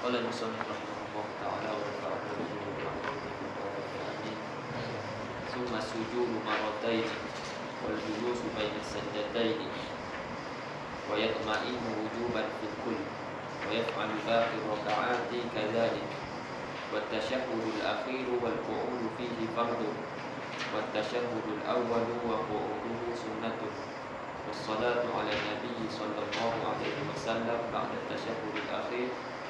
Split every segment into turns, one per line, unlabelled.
قال المصنف رحمه الله تعالى ونفعنا به وبركاته. ثم السجود مرتين والجلوس بين السجدتين ويطمئن وجوبا في الكل ويفعل باقي الركعات كذلك والتشهد الأخير والقعود فيه فرض والتشهد الأول وقعوده سنة والصلاة على النبي صلى الله عليه وسلم بعد التشهد الأخير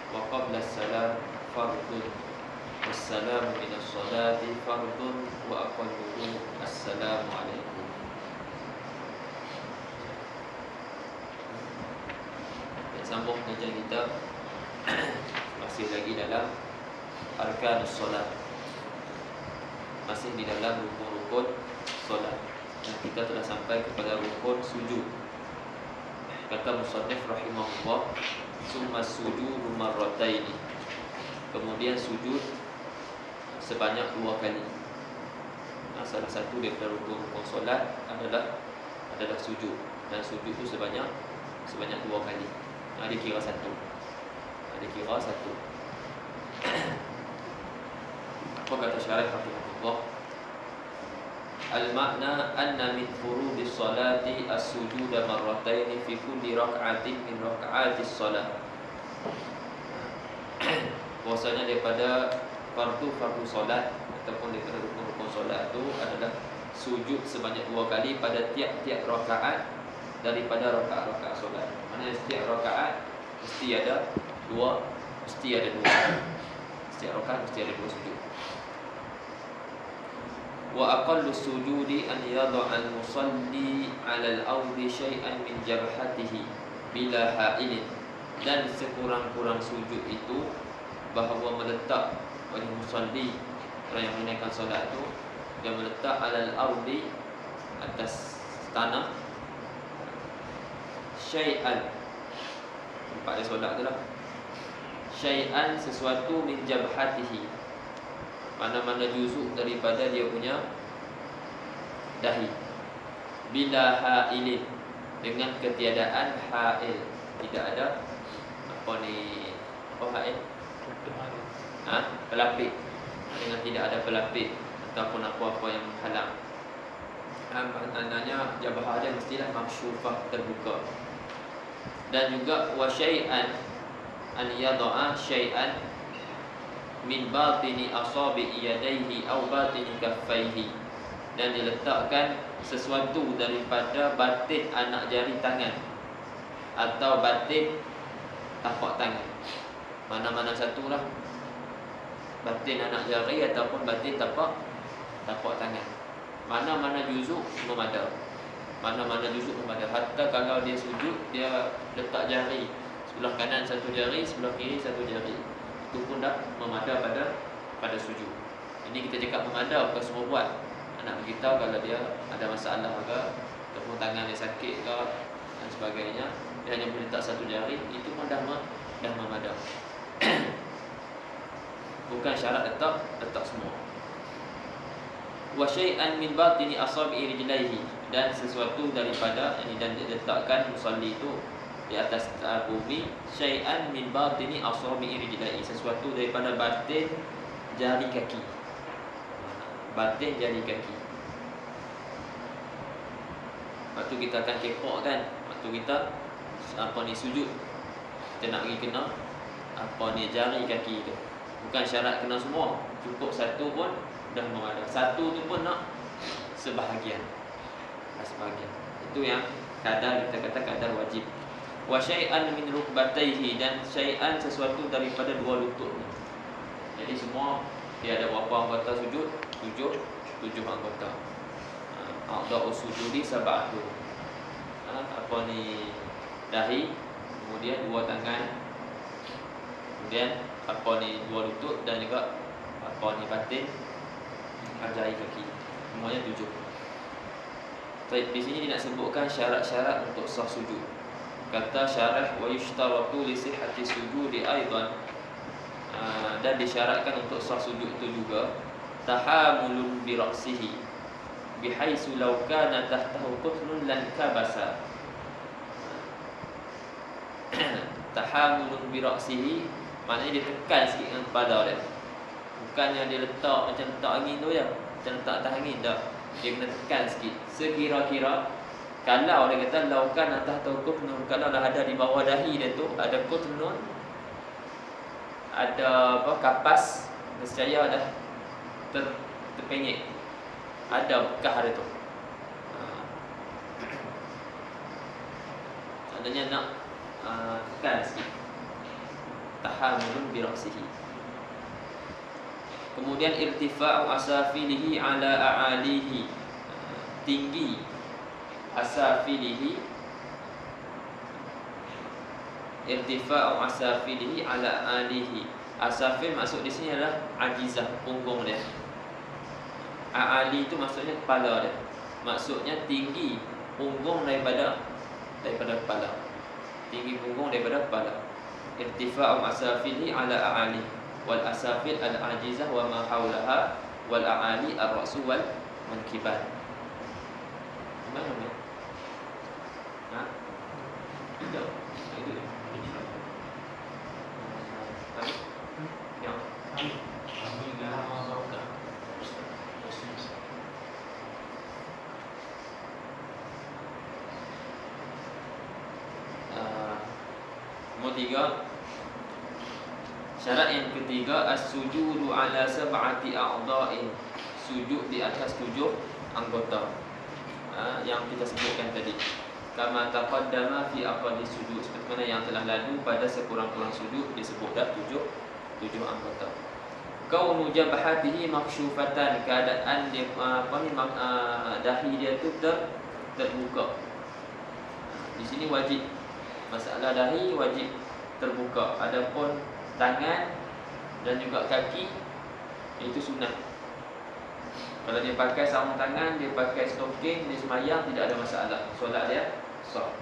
وقبل السلام فرض والسلام من الصلاة فرض وأقله السلام عليكم. Sambung kajian kita masih lagi dalam arkanus solat, masih di dalam rukun-rukun solat, dan kita telah sampai kepada rukun sujud. Kata musannif rahimahullah, summa sujudu marrataini, kemudian sujud sebanyak 2 kali. Nah, salah satu daripada rukun-rukun solat adalah sujud, dan sujud itu sebanyak 2 kali. Ada kira satu. Apa kata syarah rahimahullah? Al-makna anna min furudis salati as-sujud marrataini fi kulli rak'atin min rak'atis salat. Bahwasanya daripada fardu salat ataupun daripada rukun-rukun solat itu adalah sujud sebanyak 2 kali pada tiap-tiap rakaat daripada rakaat-rakaat solat. Maksudnya setiap rakaat mesti ada dua. Setiap rakaat mesti ada 2 sujud. Wa aqallu sujudi an yad'a al-musalli 'ala al-ardi shay'an min jabhatihi bila ha'ilin. Dan sekurang-kurang sujud itu bahawa meletak oleh musalli, orang yang menunaikan solat itu, dia meletak 'ala al-ardi, atas tanah, syai'an, tempat dia solat tu lah, syai'an, sesuatu, min jabhatihi, mana-mana juzuk daripada dia punya dahi, bila ha'ilin, dengan ketiadaan ha'il, tidak ada ha'il? Pelapik, dengan tidak ada pelapik ataupun apa-apa yang menghalang. Maknanya jabhah dia mestilah maksyufah, terbuka. Dan juga wa syai'an an yada'a syai'an min batini asabi'i yadayhi aw batini kaffaihi, dan diletakkan sesuatu daripada batin anak jari tangan atau batin tapak tangan. Mana-mana satulah, batin anak jari ataupun batin tapak tangan. Mana-mana juzuk memadai. Hatta kalau dia sujud, dia letak jari sebelah kanan satu jari, sebelah kiri satu jari, itu pun dah memadai pada sujud. Ini kita cakap memadai, bukan semua buat. Anak beritahu kalau dia ada masalah ke, ataupun tangan dia sakit ke dan sebagainya, dia hanya boleh letak satu jari, itu pun dah memadai. Bukan syarat letak semua. Wa syai'an min batini asabi'i rijlaihi, dan sesuatu daripada ini, dan diletakkan musalli itu di atas bumi, syai'an min batini asabi'i rijlaihi, sesuatu daripada batin jari kaki. Waktu kita akan kepok kan, waktu kita sujud, kita nak pergi kena jari kaki tu. Bukan syarat kena semua, cukup satu pun dah memadai. Satu tu pun nak sebahagian. Itu yang kadar, kita kata kadar wajib. Wa syai'an min rukbatayhi, dan syai'an, sesuatu daripada 2 lututnya. Jadi semua dia ada berapa anggota sujud? 7 anggota. A'dha'us sujudi sab'atu. Dahi, kemudian 2 tangan, kemudian 2 lutut, dan juga batin jari kaki. Semuanya 7. Baik, di sini dia nak sebutkan syarat-syarat untuk sah sujud. Kata syarah, wa yushtaratu li sihhati sujudi aidan, dan disyaratkan untuk sah sujud itu juga tahamulun bi ra'sihi bihaitsu law kana tahtahu qutlun lan kabasa. Tahamulun bi ra'sihi, Maknanya dia tekan sikit dengan kepala dia. Bukannya dia letak macam letak angin tu je, macam letak atas angin, tak. Dia kena tekan sikit. Sekira-kira kalau dia kata laukan atas tokut nun, kalau dah ada di bawah dahi dia tu ada kut nun, ada apa kapas, nescaya dah terpenyek, ada bekas dia tu. Adanya nak tekan sikit. Tahamulun bi ra'sihi. Kemudian irtifa'u asafilihi ala a'alihi, tinggi asafilihi, irtifa'u asafilihi ala a'alihi. Asafil maksud di sini adalah ajizah, punggung dia. A'ali itu maksudnya kepala dia. Maksudnya tinggi punggung daripada kepala. Tinggi punggung daripada kepala. Irtifa'u asafilihi ala a'ali. Wal asafil al-ajizah wa ma haulaha wal a'ali ar-ra'su wal mankiban. Mana ni? Ha? Tidak. Itu. Ya. Nombor 3. Syarat yang ketiga, as-sujudu ala sab'ati a'dha'in, sujud di atas 7 anggota. Yang kita sebutkan tadi. Kama taqaddama fi aqalli sujud, seperti mana yang telah lalu pada sekurang-kurang sujud disebut dah 7 anggota. Kaunu jabhatihi maksyufatan, keadaan dia dahi dia tu terbuka. Di sini wajib, masalah dahi wajib terbuka. Adapun tangan dan juga kaki itu sunnah. Kalau dia pakai sarung tangan, dia pakai stocking, dia semayang, tidak ada masalah, solat dia sah.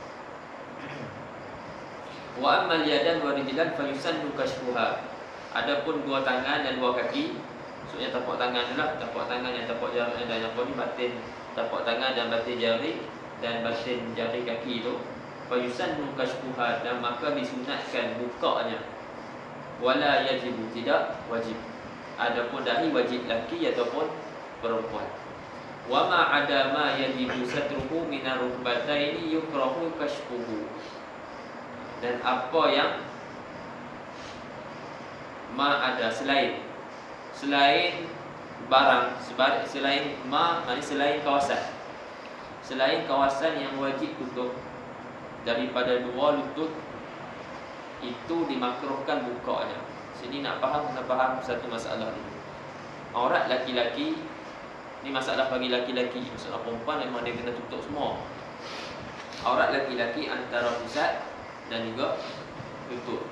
Wa ammal yadan wa rijlan fa yusannu kashfuha. Adapun dua tangan dan dua kaki, maksudnya tapak tangan itulah, tapak tangan yang tapak jari dan yang ni batin, tapak tangan dan batin jari dan batin jari kaki itu, fa yusannu kashfuha, dan maka disunatkan bukanya. Wala yajibu, tidak wajib. Adapun dahi wajib laki ataupun perempuan. Wa ma ada ma yajibu satruhu min ar-rukbataini yukrahu kashfuhu. Dan apa yang ma ada selain barang, selain ma, maknanya selain kawasan. Selain kawasan yang wajib tutup daripada dua lutut, itu dimakruhkan bukanya. Sini nak faham, kena faham satu masalah dulu. Aurat laki-laki ni masalah bagi laki-laki, masalah perempuan memang dia kena tutup semua. Aurat laki-laki antara pusat dan juga lutut.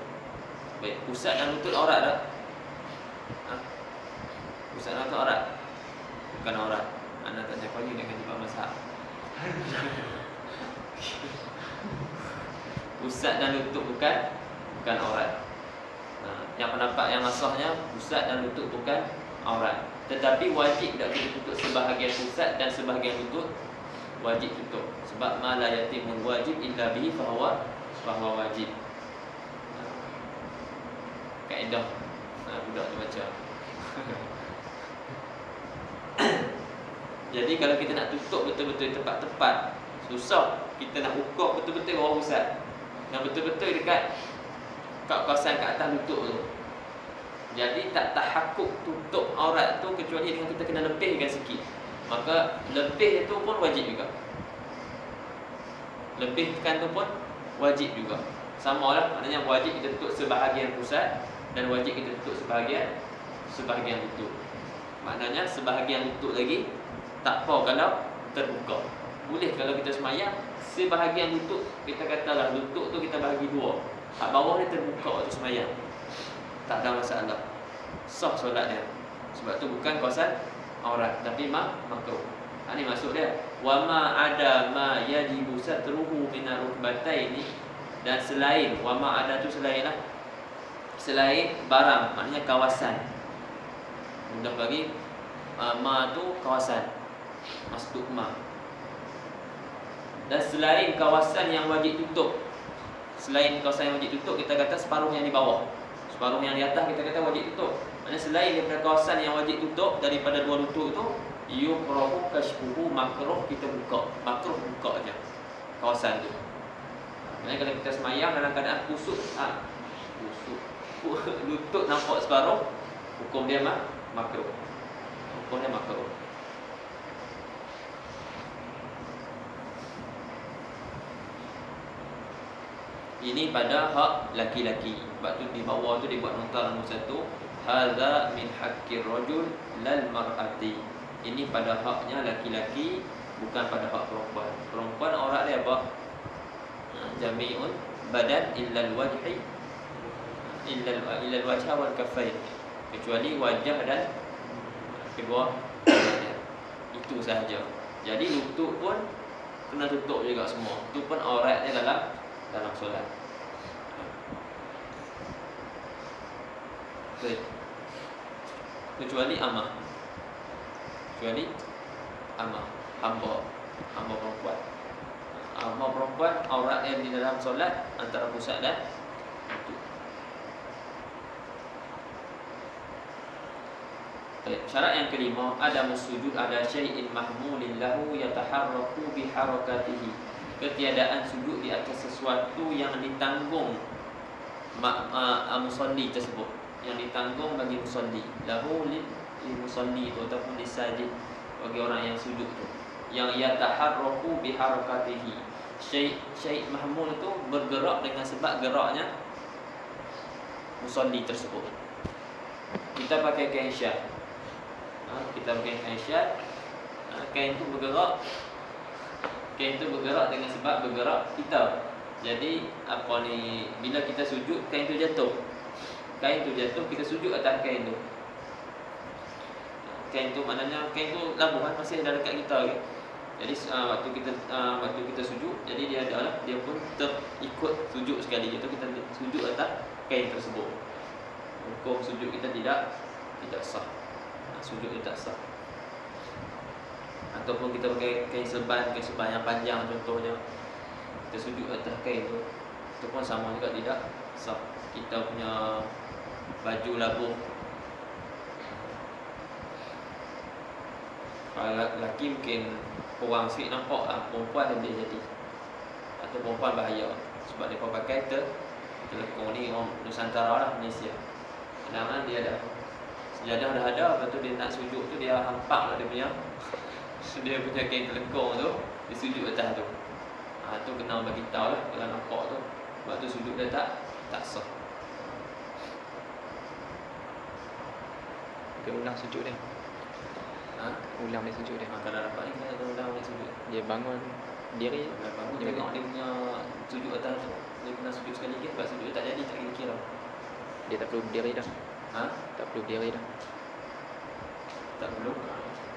Baik, pusat dan lutut aurat tak? Pusat dan lutut aurat? Bukan aurat. Anda tak cakap lagi dengan jubah mazhab. Pusat dan lutut bukan aurat. Yang pendapat yang asahnya, pusat dan lutut bukan aurat. Tetapi wajib tak kita tutup sebahagian pusat dan sebahagian lutut, wajib tutup. Sebab ma la yatimul wajib illa bihi fahuwa wajib. Kaedah budak tu baca. Jadi kalau kita nak tutup betul-betul tepat-tepat, susah. Kita nak ukur betul-betul bawah pusat, yang betul-betul dekat kawasan kat atas lutut tu. Jadi tak tahakkuk tutup aurat tu kecuali dengan kita kena lebihkan sikit. Maka lebih itu pun wajib juga. Lebihkan tu pun wajib juga. Sama lah, maknanya wajib kita tutup sebahagian pusat dan wajib kita tutup sebahagian lutut. Maknanya sebahagian lutut lagi tak apa kalau terbuka. Boleh kalau kita semayang sebahagian lutut, kita katalah lutut tu kita bahagi dua, hak bawah dia terbuka waktu semayang, tak ada masalah, sah solat dia. Sebab tu bukan kawasan aurat, tapi makruh. Ini maksud dia. Wa ma ada ma yajibu satruhu minar rukbataini, dan selain, wa ma ada tu selain lah, selain barang, maknanya kawasan. Mudah bagi ma tu kawasan, maksud ma. Dan selain kawasan yang wajib tutup, selain kawasan yang wajib tutup, kita kata separuh yang di bawah. Separuh yang di atas kita kata wajib tutup. Maksudnya selain daripada kawasan yang wajib tutup daripada dua lutut tu, yukrahu kashfuhu, makruh kita buka. Makruh buka aja kawasan tu. Maksudnya kalau kita semayang dalam keadaan kusut, lutut nampak separuh, hukum dia makruh. Hukum dia makruh. Ini pada hak laki-laki. Sebab tu di bawah tu dia buat nota nombor 1, hadza min haqqir rajul lal mar'ati. Ini pada haknya laki-laki, bukan pada hak perempuan. Perempuan aurat dia apa? Jami'un badan illa al-wajhi illa al-wajha wal kaffain. Kecuali wajah dan kedua tangan. Itu sahaja. Jadi lutut pun kena tutup juga semua. Itu pun aurat dia dalam solat. Kecuali amah. Hamba perempuan. Hamba perempuan aurat yang di dalam solat antara pusat dan lutut. Syarat yang kelima, ada sujud ada syai'in mahmulin lahu yataharraku biharakatihi. Ketiadaan sujud di atas sesuatu yang ditanggung musalli tersebut, yang ditanggung bagi musalli, lahu lil musalli tu ataupun lisajid, bagi orang yang sujud tu, yang yataharraku biharakatihi. Syai' mahmul tu bergerak dengan sebab geraknya musalli tersebut. Kita pakai kain syad, kain tu bergerak. Kain tu bergerak dengan sebab bergerak kita. Jadi bila kita sujud, kain tu jatuh. Kita sujud atas kain tu. Kain tu maknanya kain tu labuhan masih ada dekat kita ke. Jadi waktu kita sujud, jadi dia pun terikut sujud sekali. Itu kita sujud atas kain tersebut. Hukum sujud kita tidak sah. Sujud kita tak sah. Ataupun kita pakai kain serban yang panjang contohnya, kita sujud atas kain tu, itu pun sama juga tidak sah. Kita punya baju labuh, kalau lelaki mungkin kurang sikit nampak lah, perempuan lebih jadi. Atau perempuan bahaya sebab dia pakai telekong ni orang Nusantara lah, Malaysia. Kadang-kadang dia ada sejadah dah ada, lepas tu dia nak sujud tu dia hampak lah dia punya kain telekong tu, dia sujud atas tu. Tu kena bagi tahu lah kalau nampak tu. Sebab tu sujud dia tak sah.
Dia ulang sujud dia. Ulang dia sujud dia.
Kalau dapat ni kita ulang dia sujud.
Dia bangun diri.
Dia tengok dia punya sujud atas tu. Dia kena sujud sekali lagi sebab sujud tak jadi, tak kira-kira.
Dia tak perlu berdiri dah. Tak perlu berdiri dah.
Tak perlu.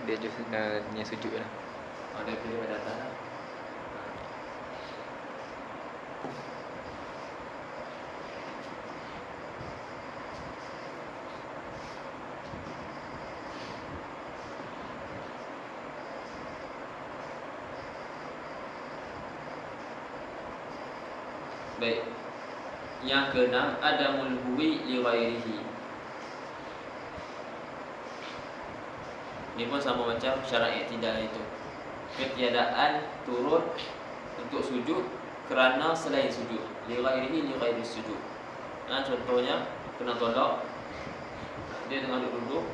Dia just punya sujud dah.
Dia pilih pada atas lah. Baik. Yang keenam, adamul huwi li ghairihi. Ini pun sama macam syarat i'tidal itu. Ketiadaan turun untuk sujud kerana selain sujud. Li ghairihi li ghairi sujud. Contohnya kena tolak. Dia tengah duduk.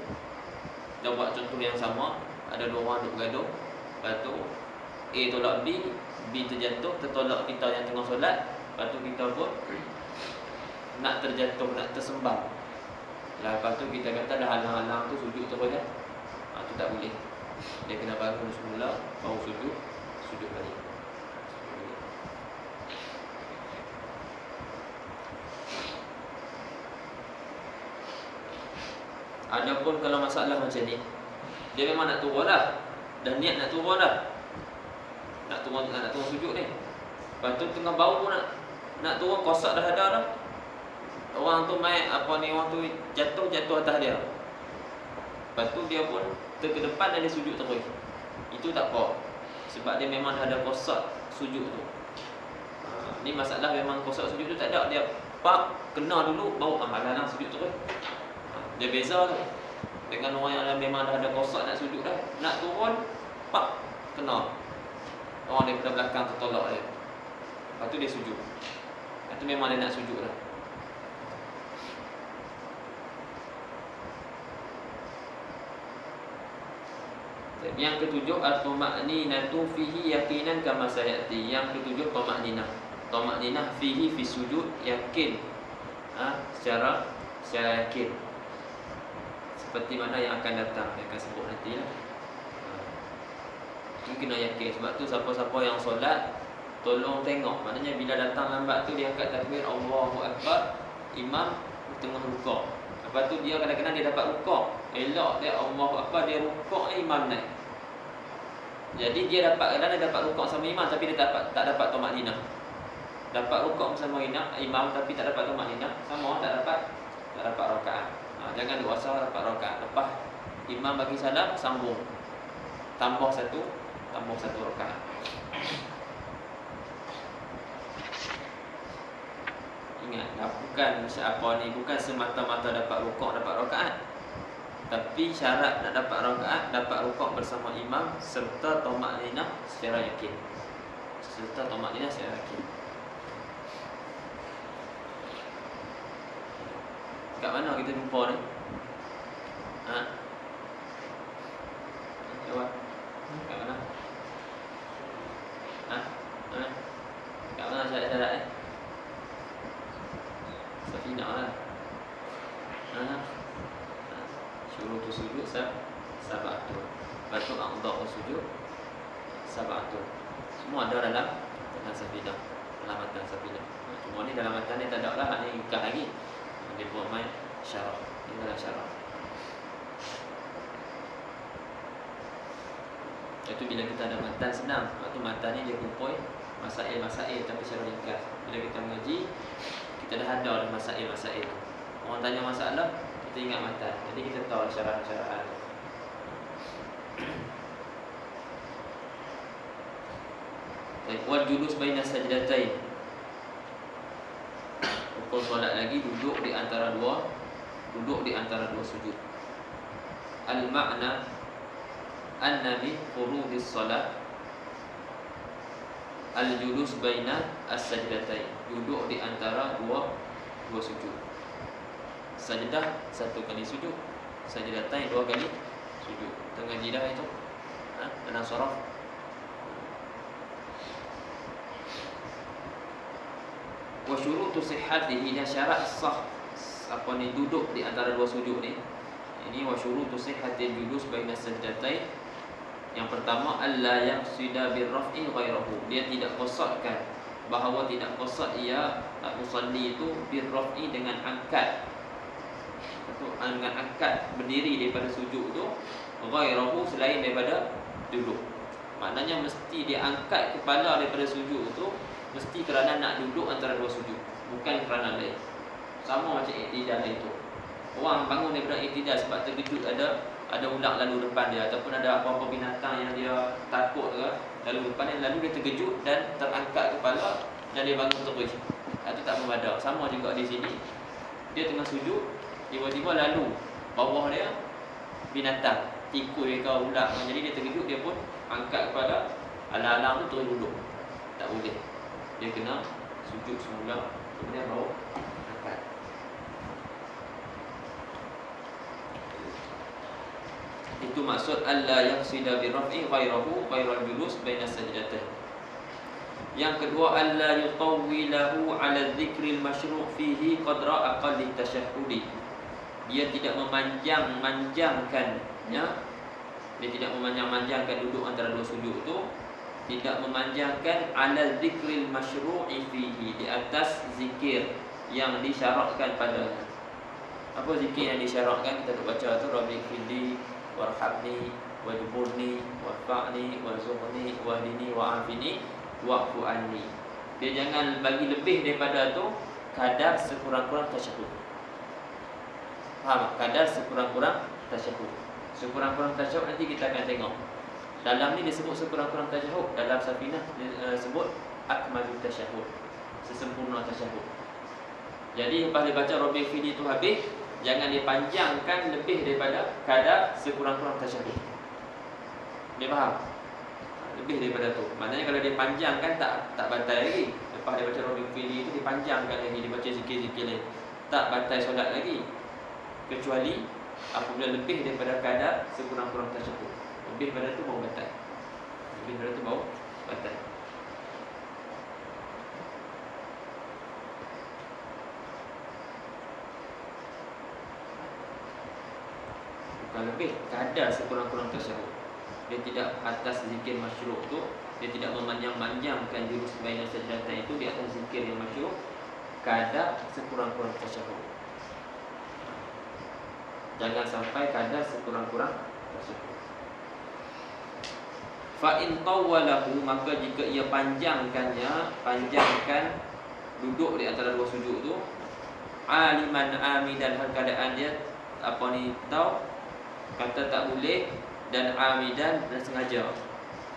Kita buat contoh yang sama. Ada dua orang duduk bergaduh. Lepas tu A tolak B, B terjatuh, tertolak kita yang tengah solat. Lepas tu kita pun nak terjatuh, nak tersembang. Lepas tu kita kata dah halang-halang tu sujud terus kan. Tu tak boleh. Dia kena bangun semula, baru sujud balik. Adapun kalau masalah macam ni, dia memang nak turun dah. Dah niat nak turun dah. Nak turun sujud ni. Lepas tu tengah bau nak turun, kosak dah ada dah. Orang tu orang tu jatuh atas dia. Lepas tu dia pun ke depan dan dia sujud terus. Itu tak apa. Sebab dia memang dah ada kosak sujud tu. Ni masalah memang kosak sujud tu tak ada. Dia Pak, kena dulu baru amalan sujud terus. Dia beza tu dengan orang yang memang dah ada kosak nak sujud dah. Nak turun, pak, kena. Orang daripada belakang tertolak dia. Lepas tu dia sujud. Lepas tu memang dia nak sujud dah. Yang ketujuh, at-tuma'ninatu fihi yaqinan kama sayati. Yang ketujuh, tuma'ninah. Tuma'ninah fihi fi sujud, yakin. Secara yakin. Seperti mana yang akan datang, yang akan sebut nanti lah. Ini kena yakin. Sebab tu siapa-siapa yang solat, tolong tengok. Maknanya bila datang lambat tu, dia angkat takbir Allahu Akbar, imam tengah rukuk. Lepas tu dia kadang-kadang dia dapat rukuk, elok dia Allahu Akbar, dia rukuk, imam naik. Jadi dia dapat, kadang dia dapat rukuk sama imam, tapi dia tak dapat tuma'ninah. Dapat rukuk bersama imam, tapi tak dapat tuma'ninah. Sama tak dapat rakaat. Jangan duk rasa dapat rakaat. Lepas imam bagi salam, sambung, tambah satu rakaat. Ingat, bukan semata-mata dapat rukuk, dapat rakaat. Tapi syarat nak dapat rakaat, dapat rukuk bersama imam serta tuma'ninah secara yakin. Kat mana kita jumpa ni? Jawab. Kat mana? Kat mana syarat-syarat ni? Safinah lah. Syurutu sujud sab'atun. Lepas tu a'dha'u sujud sab'atun. Semua ada dalam Safinah, dalam matan Safinah. Cuma ni dalam matan ni tak ada lah, ni ikah lagi. Dia buat main syarat. Ini adalah syarat. Itu bila kita ada matan senang. Waktu matan ni dia kumpul masail-masail tapi secara ringkas. Bila kita mengaji, kita dah ada masail-masail. Orang tanya masalah, kita ingat matan. Jadi kita tahu syarat-syarat. Wal julus baina sajdatain. Rukun solat lagi duduk di antara dua sujud. Al makna anna min furudis solat al julus baina as-sajdatain. Duduk di antara dua sujud. Sajdah satu kali sujud, sajdatain dua kali sujud. Tengah jidah itu dalam surah. Wa syurutu sihhatihi, dan syarat sah apa ni duduk di antara dua sujud ni. Ini wa syurutu sihhatil julus baina sajdatain. Yang pertama, alla yaqsida birraf'i ghairahu. Dia tidak qasadkan, bahawa tidak qasad ia musalli itu birraf'i dengan angkat. Dengan angkat berdiri daripada sujud tu, ghairahu selain daripada duduk. Maknanya mesti dia angkat kepala daripada sujud tu mesti kerana nak duduk antara dua sujud, bukan kerana lain. Sama macam iktidal itu. Orang bangun daripada iktidal sebab terkejut ada ular lalu depan dia, ataupun ada apa-apa binatang yang dia takut ke lalu depan dia, lalu dia terkejut dan terangkat kepala dan dia bangun terus. Itu tak memadai. Sama juga di sini. Dia tengah sujud, tiba-tiba lalu bawah dia binatang, tikui ke ular. Jadi dia terkejut, dia pun angkat kepala, alang-alang tu terus duduk. Tak boleh. Dia kena sujud semula, kemudian baru angkat. Itu maksud alla yaqsida bi raf'i ghairahu ghairal julus baina sajdatain. Yang kedua, alla yutawwilahu 'ala dzikril masyru' fihi qadra aqalli tasyahhudi. Dia tidak memanjang-manjangkan, ya. Dia tidak memanjang-manjangkan duduk antara dua sujud itu. Tidak memanjangkan ala zikril masyru'i fihi, di atas zikir yang disyaratkan padanya. Apa zikir yang disyaratkan? Kita dah baca tu, Rabbi fili warhamni wajburni warfa'ni warzuqni wahdini wa'afini wa'fu anni. Dia jangan bagi lebih daripada tu kadar sekurang-kurang tasyahud. Faham? Kadar sekurang-kurang tasyahud. Sekurang-kurang tasyahud nanti kita akan tengok. Dalam ni disebut sekurang-kurang tasyahud. Dalam Safinah disebut akmalul tasyahud, sesempurna tasyahud. Jadi lepas dia baca Rabbil Fili itu habis, jangan dipanjangkan lebih daripada kadar sekurang-kurang tasyahud. Dia faham? Lebih daripada tu. Maknanya kalau dia panjangkan tak batal lagi. Lepas dia baca Rabbil Fili itu dipanjangkan lagi, dibaca zikir-zikir lain, tak batal solat lagi. Kecuali apabila lebih daripada kadar sekurang-kurang tasyahud. Lebih daripada tu baru batal. Lebih daripada tu baru batal. Bukan lebih, kadar sekurang-kurang tasyahud. Dia tidak atas zikir masyru' tu, dia tidak memanjang-manjangkan jurus baina sajdatain itu di atas zikir yang masyru', kadar sekurang-kurang tasyahud. Jangan sampai kadar sekurang-kurang tasyahud. Fa in tawwalahu, maka jika ia panjangkan duduk di antara dua sujud tu, aliman amidan, hal keadaan dia tahu kata tak boleh, dan amidan, dan sengaja,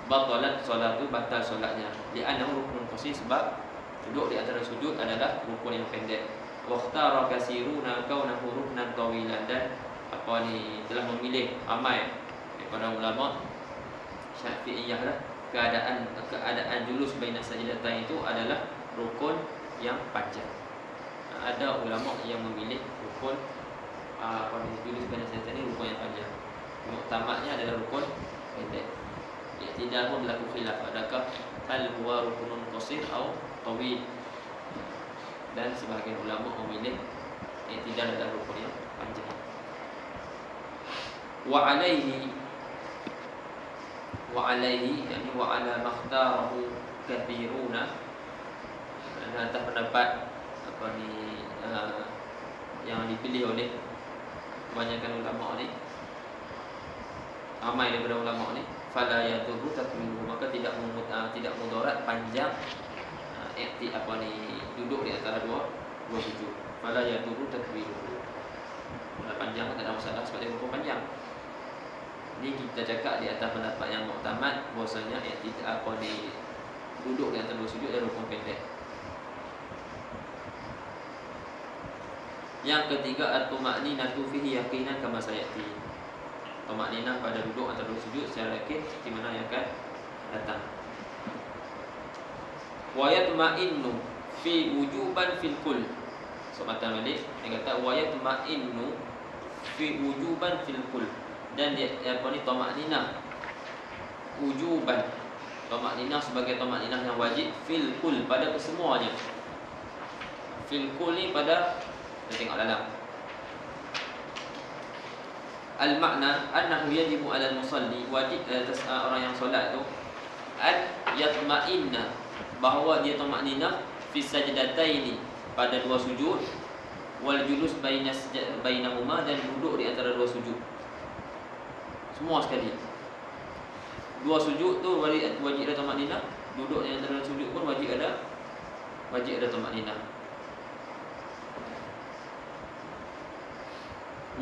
batalat solatu, batal solatnya. Li'annahu rukun qasir, sebab duduk di antara sujud adalah rukun yang pendek. Waqtara kasiruna kaunahu ruknan tawilan, dan telah memilih ramai daripada ulama Syafi'iyah lah, keadaan julus baina sajdatain itu adalah rukun yang panjang. Ada ulama yang memilih rukun julus baina sajdatain ini rukun yang panjang. Muktamadnya adalah rukun pendek. Ya, tidak pun berlaku khilaf, adakah hal huwa rukunun qasir atau tawil. Dan sebahagian ulama memilih tidak adalah rukun yang panjang. Wa alaihi yani wa ala makhtarahu kathiruna, dan atas pendapat yang dipilih oleh kebanyakan ulama ni, ramai daripada ulama ni, fala yadurru takmilu, maka tidak mudarat panjang duduk di antara dua sujud. Fala yadurru takmilu, panjang tak ada masalah sebab dia rukun panjang. Ini kita cakap di atas pendapat yang muktamad, bahwasanya duduk di antara dua sujud dan rukun pendek. Yang ketiga, at-tuma'ninatu fihi yaqinan kama sayati. Tuma'ninah pada duduk antara dua sujud secara yakin seperti mana yang akan datang. Wa yatma'innu fi wujuban fil kull. Sobat balik, dia kata wa yatma'innu fi wujuban fil kull. Dan dia tuma'ninah wujuban, tuma'ninah sebagai tuma'ninah yang wajib fil kull, pada kesemuanya. Fil kull ni pada, kita tengok dalam al-makna annahu yajibu 'ala al-musalli, wajib atas orang yang solat tu, an yatma'inna, bahawa dia tuma'ninah fi sajdataini, pada dua sujud, wal julus bainahuma, dan duduk di antara dua sujud. Semua sekali. Dua sujud tu wajib ada tuma'ninah, duduk di antara sujud pun wajib ada tuma'ninah.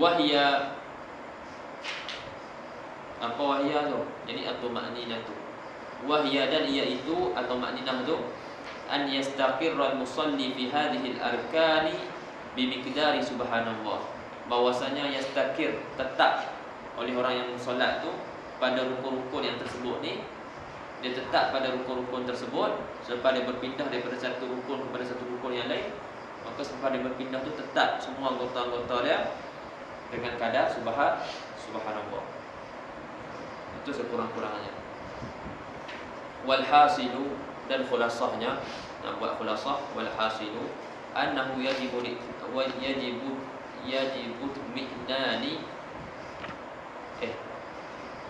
Wahya, apa wahya tu? Jadi at-tuma'ninah tu. Wahya, dan iaitu at-tuma'ninah tu, an yastaqirra al-musalli fi hadhihi al-arkani bi miqdari subhanallah. Bahwasanya yastaqir, tetap oleh orang yang solat tu pada rukun-rukun yang tersebut ni, dia tetap pada rukun-rukun tersebut. Selepas dia berpindah daripada satu rukun kepada satu rukun yang lain, maka selepas dia berpindah tu tetap semua anggota-anggota dia dengan kadar subhanallah. Itu sekurang-kurangnya. Wal hasilu, dan khulasahnya, nak buat khulasah, wal hasilu annahu yajibu mi'nani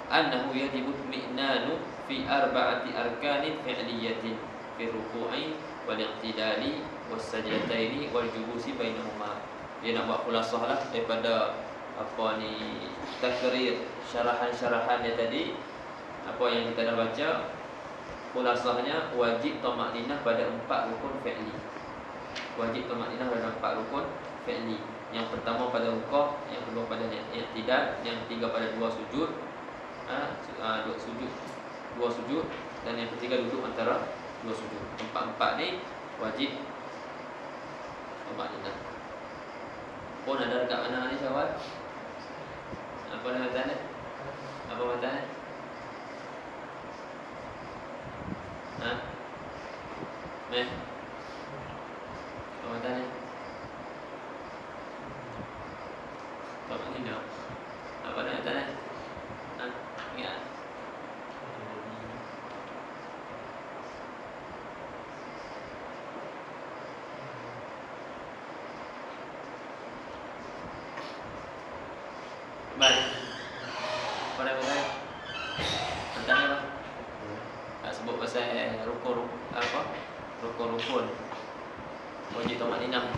annahu yajibu mi'nanu fi arba'ati arkanin fi'liyatin fi ruku'i wal i'tidali was sajdataini wal julusi bainahuma. Dia nak buat khulasah lah daripada takrir syarahan dia tadi, apa yang kita dah baca. Khulasahnya, wajib tuma'ninah pada 4 rukun fi'li. Wajib tuma'ninah pada 4 rukun fi'li. Yang pertama pada rukuk, yang kedua pada i'tidal, yang ketiga pada dua sujud, dua sujud, dan yang ketiga duduk antara dua sujud. Empat-empat ni wajib tumakninah. Pun ada dekat mana ni Syawal? Apa nama matanya? Apa matanya? Ha? Meh? Apa matanya? Tumakninah. Apa nama matanya? Ha? Ingat? Baik. Apa nama matanya? Matanya apa? Tak sebut pasal rukun apa? Rukun-rukun. Wajib tumakninah.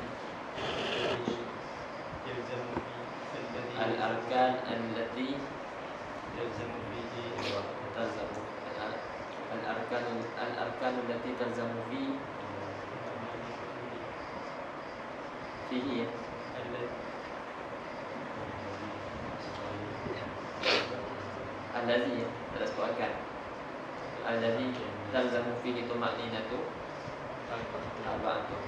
Al-arkan allati talzamu al-arkan allati talzamu fihi ya. Allazi ya, tak sebut arkan. Allazi talzamu fihi tumakninatu arba'atun.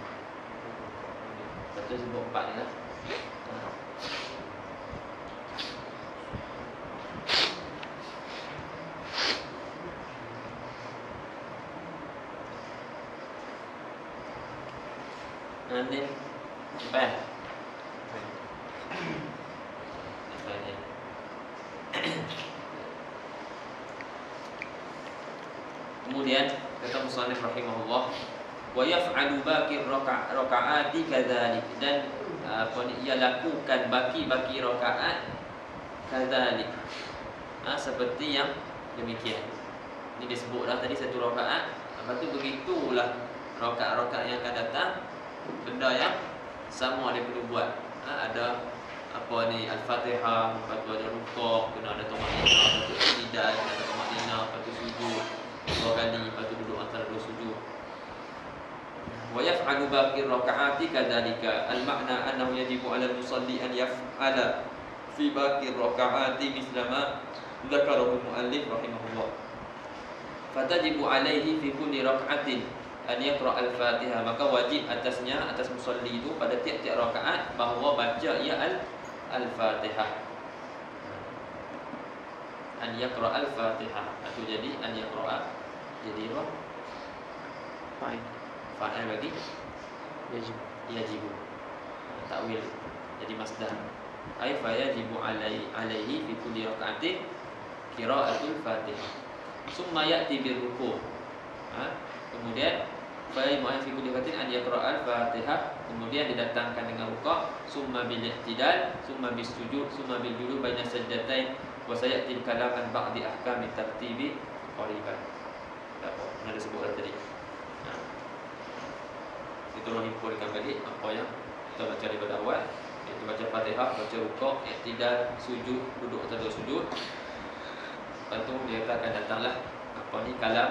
Satu sebut 4 ni lah. Nanti sampai kemudian kata musannif rahimahullah, wa yaf'alu baqi rakaati kadzalik, dan ia lakukan baki-baki rakaat kadzalik, seperti yang demikian. Ini disebut dah tadi satu rakaat. Lepas tu begitulah rakaat-rakaat yang akan datang, benda yang sama dia perlu buat. Ada apa ni, Al-Fatihah, lepas tu ada rukuk, kena ada tumakninah, lepas tu i'tidal, kena ada tumakninah, lepas tu sujud 2 kali, lepas tu duduk antara 2 sujud. Wa yaf'alu baqi rakaati kadzalika. Al-makna annahu yajibu 'ala al-musalli an yaf'ala fi baqi rakaati misla ma dzakarahu al-muallif rahimahullah. Fatajibu 'alaihi fi kulli rak'atin an yaqra al-Fatihah, maka wajib atasnya, atas musalli itu pada tiap-tiap rakaat bahawa baca ia al-Fatihah. An yaqra al-Fatihah atau jadi an yaqra, jadi apa? Fa'il bagi yajibu. Takwil jadi masdar. Ai fa yajibu alaihi fi kulli raka'atin qira'atul Fatihah. Summa ya'ti birruku'. Kemudian fa'il mu'an fi kulli raka'atin an yaqra al-Fatihah, kemudian didatangkan dengan rukuk, summa bil i'tidal, summa bis sujud, summa bil julus baina sajdatain, wa sayati kalam an ba'di ahkam tartibi qariban. Ada sebut tadi. Itu menyimpulkan balik apa yang kita baca daripada awal, iaitu baca Fatihah, baca rukuk, i'tidal, sujud, duduk atau 2 sujud. Lepas tu dia akan datanglah apa ni, kalam,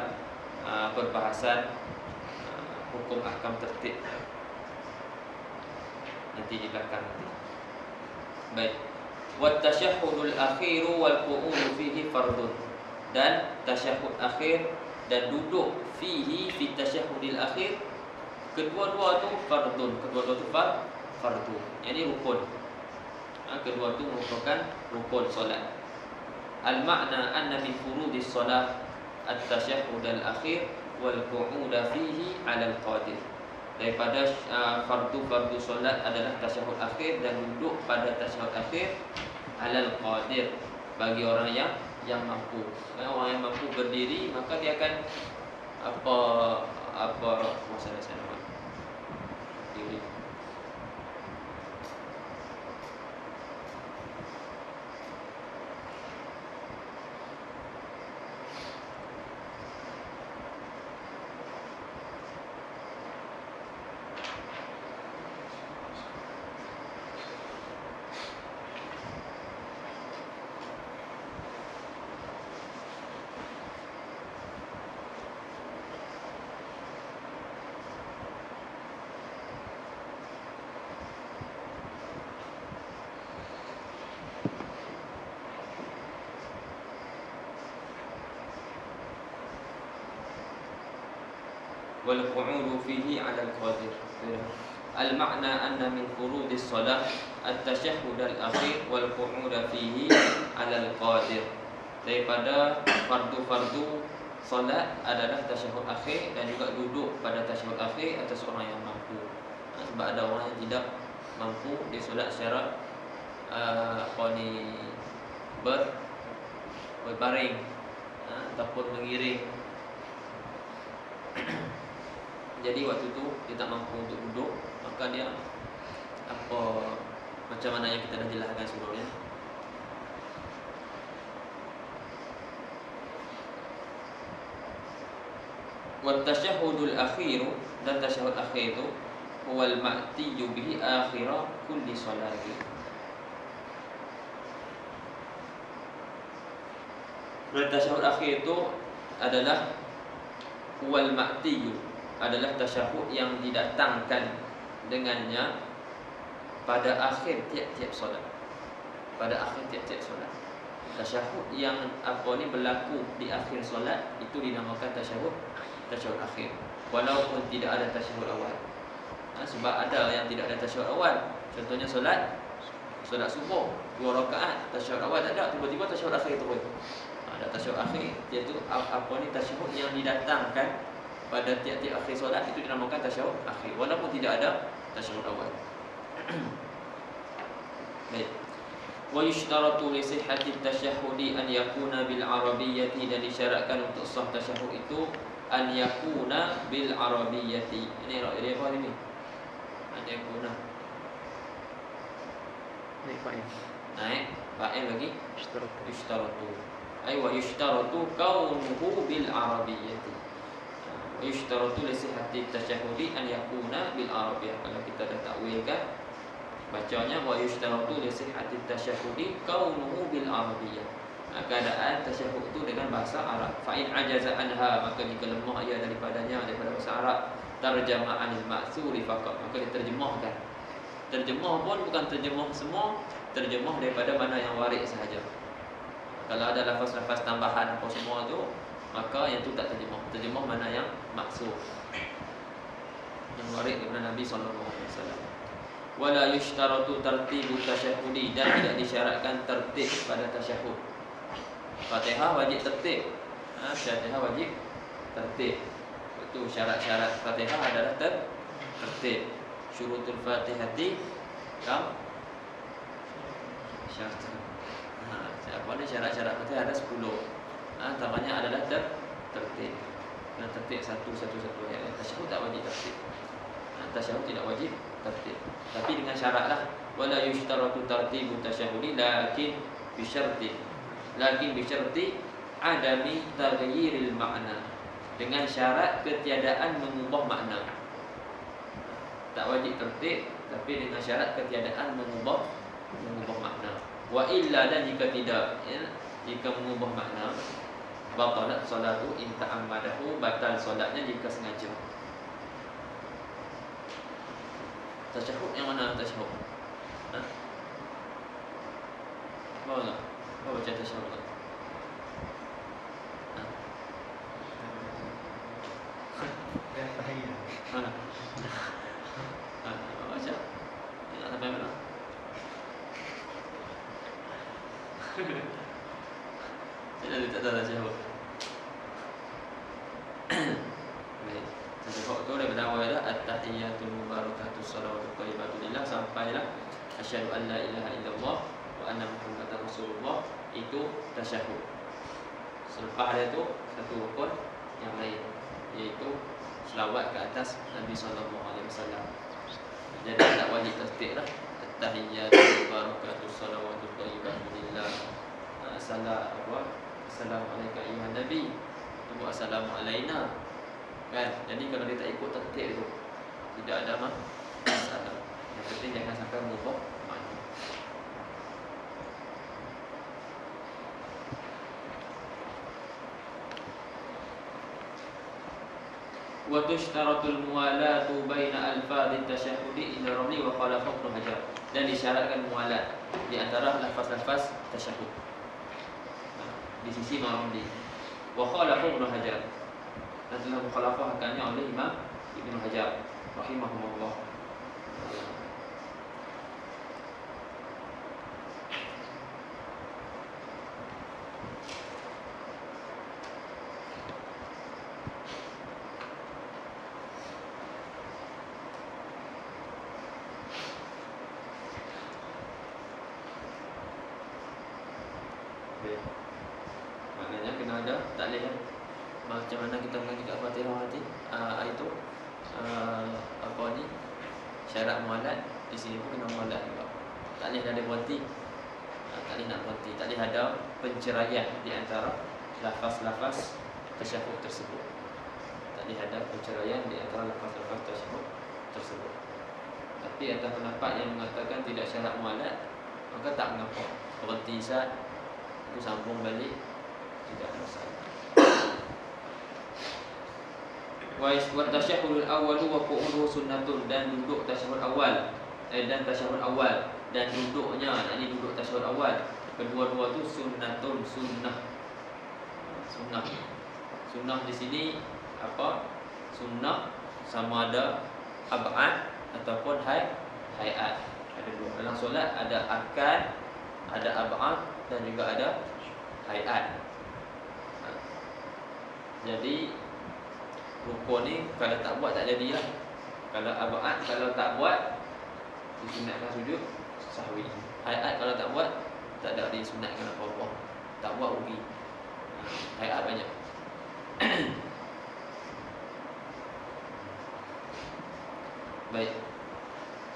perbahasan hukum ahkam tertib nanti di belakang nanti. Baik. Wa tasyahhudul akhir wal qu'ud fihi fardun, dan tasyahud akhir dan duduk fihi fi tasyahudil akhir, kedua-dua tu fardun, kedua-dua tu fardu, yakni rukun. Kedua tu merupakan rukun solat. Al-makna anna min furudis solat at-tasyahud al-akhir wal qu'ud fihi 'ala al-qadir. Daripada fardu-fardu solat adalah tasyahud akhir dan duduk pada tasyahud akhir 'ala al-qadir, bagi orang yang mampu. Orang yang mampu berdiri, maka dia akan apa masalah saya nampak diri. Wal qu'udu fihi 'ala al-qadir. Al-makna anna min furudis salat at-tashahhud al-akhir wal qu'ud fihi 'ala al-qadir. Daripada fardu-fardu salat adalah tasyahud akhir dan juga duduk pada tasyahud akhir atas orang yang mampu. Sebab ada orang yang tidak mampu dia solat secara berbaring ataupun mengiring. Jadi waktu tu dia tak mampu untuk duduk, maka dia macam mana yang kita dah jelaskan sebelumnya. Wa tasyahhudul akhir, dan tasyahud akhir itu huwal ma'tiyyu bihi akhira kulli salati. Dan tasyahud akhir itu adalah huwal ma'tiyyu, adalah tasyahud yang didatangkan dengannya pada akhir tiap-tiap solat. Pada akhir tiap-tiap solat. Tasyahud yang berlaku di akhir solat itu dinamakan tasyahud akhir. Walaupun tidak ada tasyahud awal. Sebab ada yang tidak ada tasyahud awal. Contohnya solat subuh 2 rakaat, tasyahud awal tak ada, tiba-tiba tasyahud akhir turun. Ada tasyahud akhir, iaitu tasyahud yang didatangkan pada tiap-tiap akhir solat itu dinamakan tasyahud akhir, walaupun tidak ada tasyahud awal. Baik. Wa yushtaratu li sihhati tasyahhudi an yakuna bil arabiyyati, dan disyaratkan untuk sah tasyahud itu an yakuna bil arabiyyati. Ini dia apa ini? An yakuna. Naik fa'il lagi yushtaratu. Ay wa yushtaratu kaunuhu bil arabiyyati. Wa yushtaratu li sihhati tasyahhudi an yakuna bil arabiyyah. Kalau kita dah takwilkan bacanya wa yushtaratu li sihhati tasyahhudi kaunuhu bil arabiyyah. Keadaan tasyahud itu dengan bahasa Arab. Fa in ajaza anha, maka jika lemah ia daripadanya, daripada bahasa Arab, tarjama anil ma'tsuri faqat, maka diterjemahkan. Terjemah pun bukan terjemah semua, terjemah daripada mana yang warid sahaja. Kalau ada lafaz-lafaz tambahan apa semua tu, maka yang tu tak terjemah. Terjemah mana yang maksud, yang warid daripada Nabi sallallahu alaihi wasallam. Wala yushtaratu tartibu tasyahhudi, dan tidak disyaratkan tertib pada tasyahud. Fatihah wajib tertib. Fatihah wajib tertib. Itu syarat-syarat Fatihah adalah tertib. Syurutul Fatihati kam syarat. Syarat-syarat Fatihah ada 10. Antaranya adalah tertib. Dan tertib satu ayat. Tasyahud tak wajib tertib. Tasyahud tidak wajib tertib. Tapi dengan syaratlah, wala yushtaratu tartibu tasyahudi lakin bisyarti adami taghyiril makna, dengan syarat ketiadaan mengubah makna. Tak wajib tertib, tapi dengan syarat ketiadaan mengubah makna. Wa illa, dan jika tidak, jika mengubah makna, batalat salatu in ta'ammadahu, batal solatnya jika sengaja. Tasyahud yang mana tasyahud? Bawa baca tasyahud. Baca. Nak sampai mana? Saya tak tahu tasyahud. Baik. Tasyahud tu daripada awal dah at-tahiyyatul mubarakatus shalawatul thayyibatu lillah sampailah asyhadu an la ilaha illallah wa anna muhammadar rasulullah, itu tasyahud. Selepas dia tu satu rukun yang lain, iaitu selawat ke atas Nabi sallallahu alaihi wasallam. Jadi tak wajib tertib lah. At-tahiyyatul mubarakatus shalawatul thayyibatu lillah. Assalamualaikum ayuhan nabi, wa assalamu alaina. Kan? Jadi kalau dia tak ikut tertib itu, tidak ada masalah. Yang penting jangan sampai mengubah makna. Wa tushtaratul muwalatu baina alfadhi tasyahhudi ila ramli wa qala Ibnu Hajar, dan disyaratkan muwalat di antara lafaz-lafaz tasyahud di sisi Ramli. Wa qala Ibnu Hajar, dan telah mukhalafahkannya oleh Imam Ibnu Hajar rahimahullah. Maknanya kena ada taklid kan? Macam mana kita mengaji kat Fatihah nanti itu apa ni, syarat mualat di sini pun kena mualat juga. Taklid ada berhenti, taklid nak berhenti, taklid ada penceraian di antara lafaz-lafaz tasyahud tersebut. Taklid ada penceraian di antara lafaz-lafaz tasyahud tersebut. Tapi ada pendapat yang mengatakan tidak syarat mualat, maka tak mengapa, berhenti saat itu sambung balik, tidak ada masalah. Wa tasyahhudul awwal wa qu'uduhu sunnatun, dan duduk tasyahud awal dan tasyahud awal dan duduknya, ini duduk tasyahud awal, kedua-dua tu sunnatun, sunnah. Sunnah di sini apa? Sunnah sama ada ab'ad ataupun hayat. Ada dua. Dalam solat ada arkan, ada ab'ad dan juga ada hayat. Jadi rukun ni kalau tak buat tak jadilah. Kalau ab'ad, kalau tak buat disunatkan sujud sahwi. Hayat kalau tak buat tak ada disunatkan apa-apa. Tak buat rugi. Hayat banyak. Baik.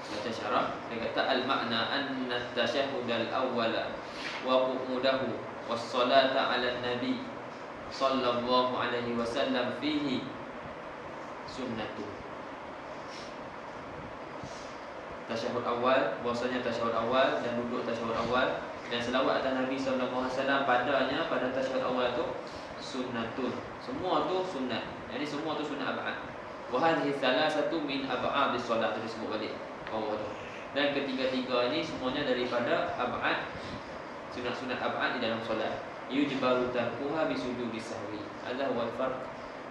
Baca syarah. Dia kata al-makna anna at-tasyahhud al-awwala wa qu'udahu was-salata 'ala an-nabi sallallahu alaihi wasallam fihi sunnatun. Tasyahud awal, bahasanya tasyahud awal dan duduk tasyahud awal dan selawat atas Nabi sallallahu alaihi wasallam padanya, pada tasyahud awal tu sunnatun. Semua tu sunat. Jadi semua tu sunat ab'ad. Wa hadhihi thalathatu min ab'adis solat, disebut balik. Dan ketiga-tiga ini semuanya daripada ab'ad, sunat-sunat ab'ad di dalam solat. Yujbaru tarkuha bisujudi sahwi. Hadha huwa al-farq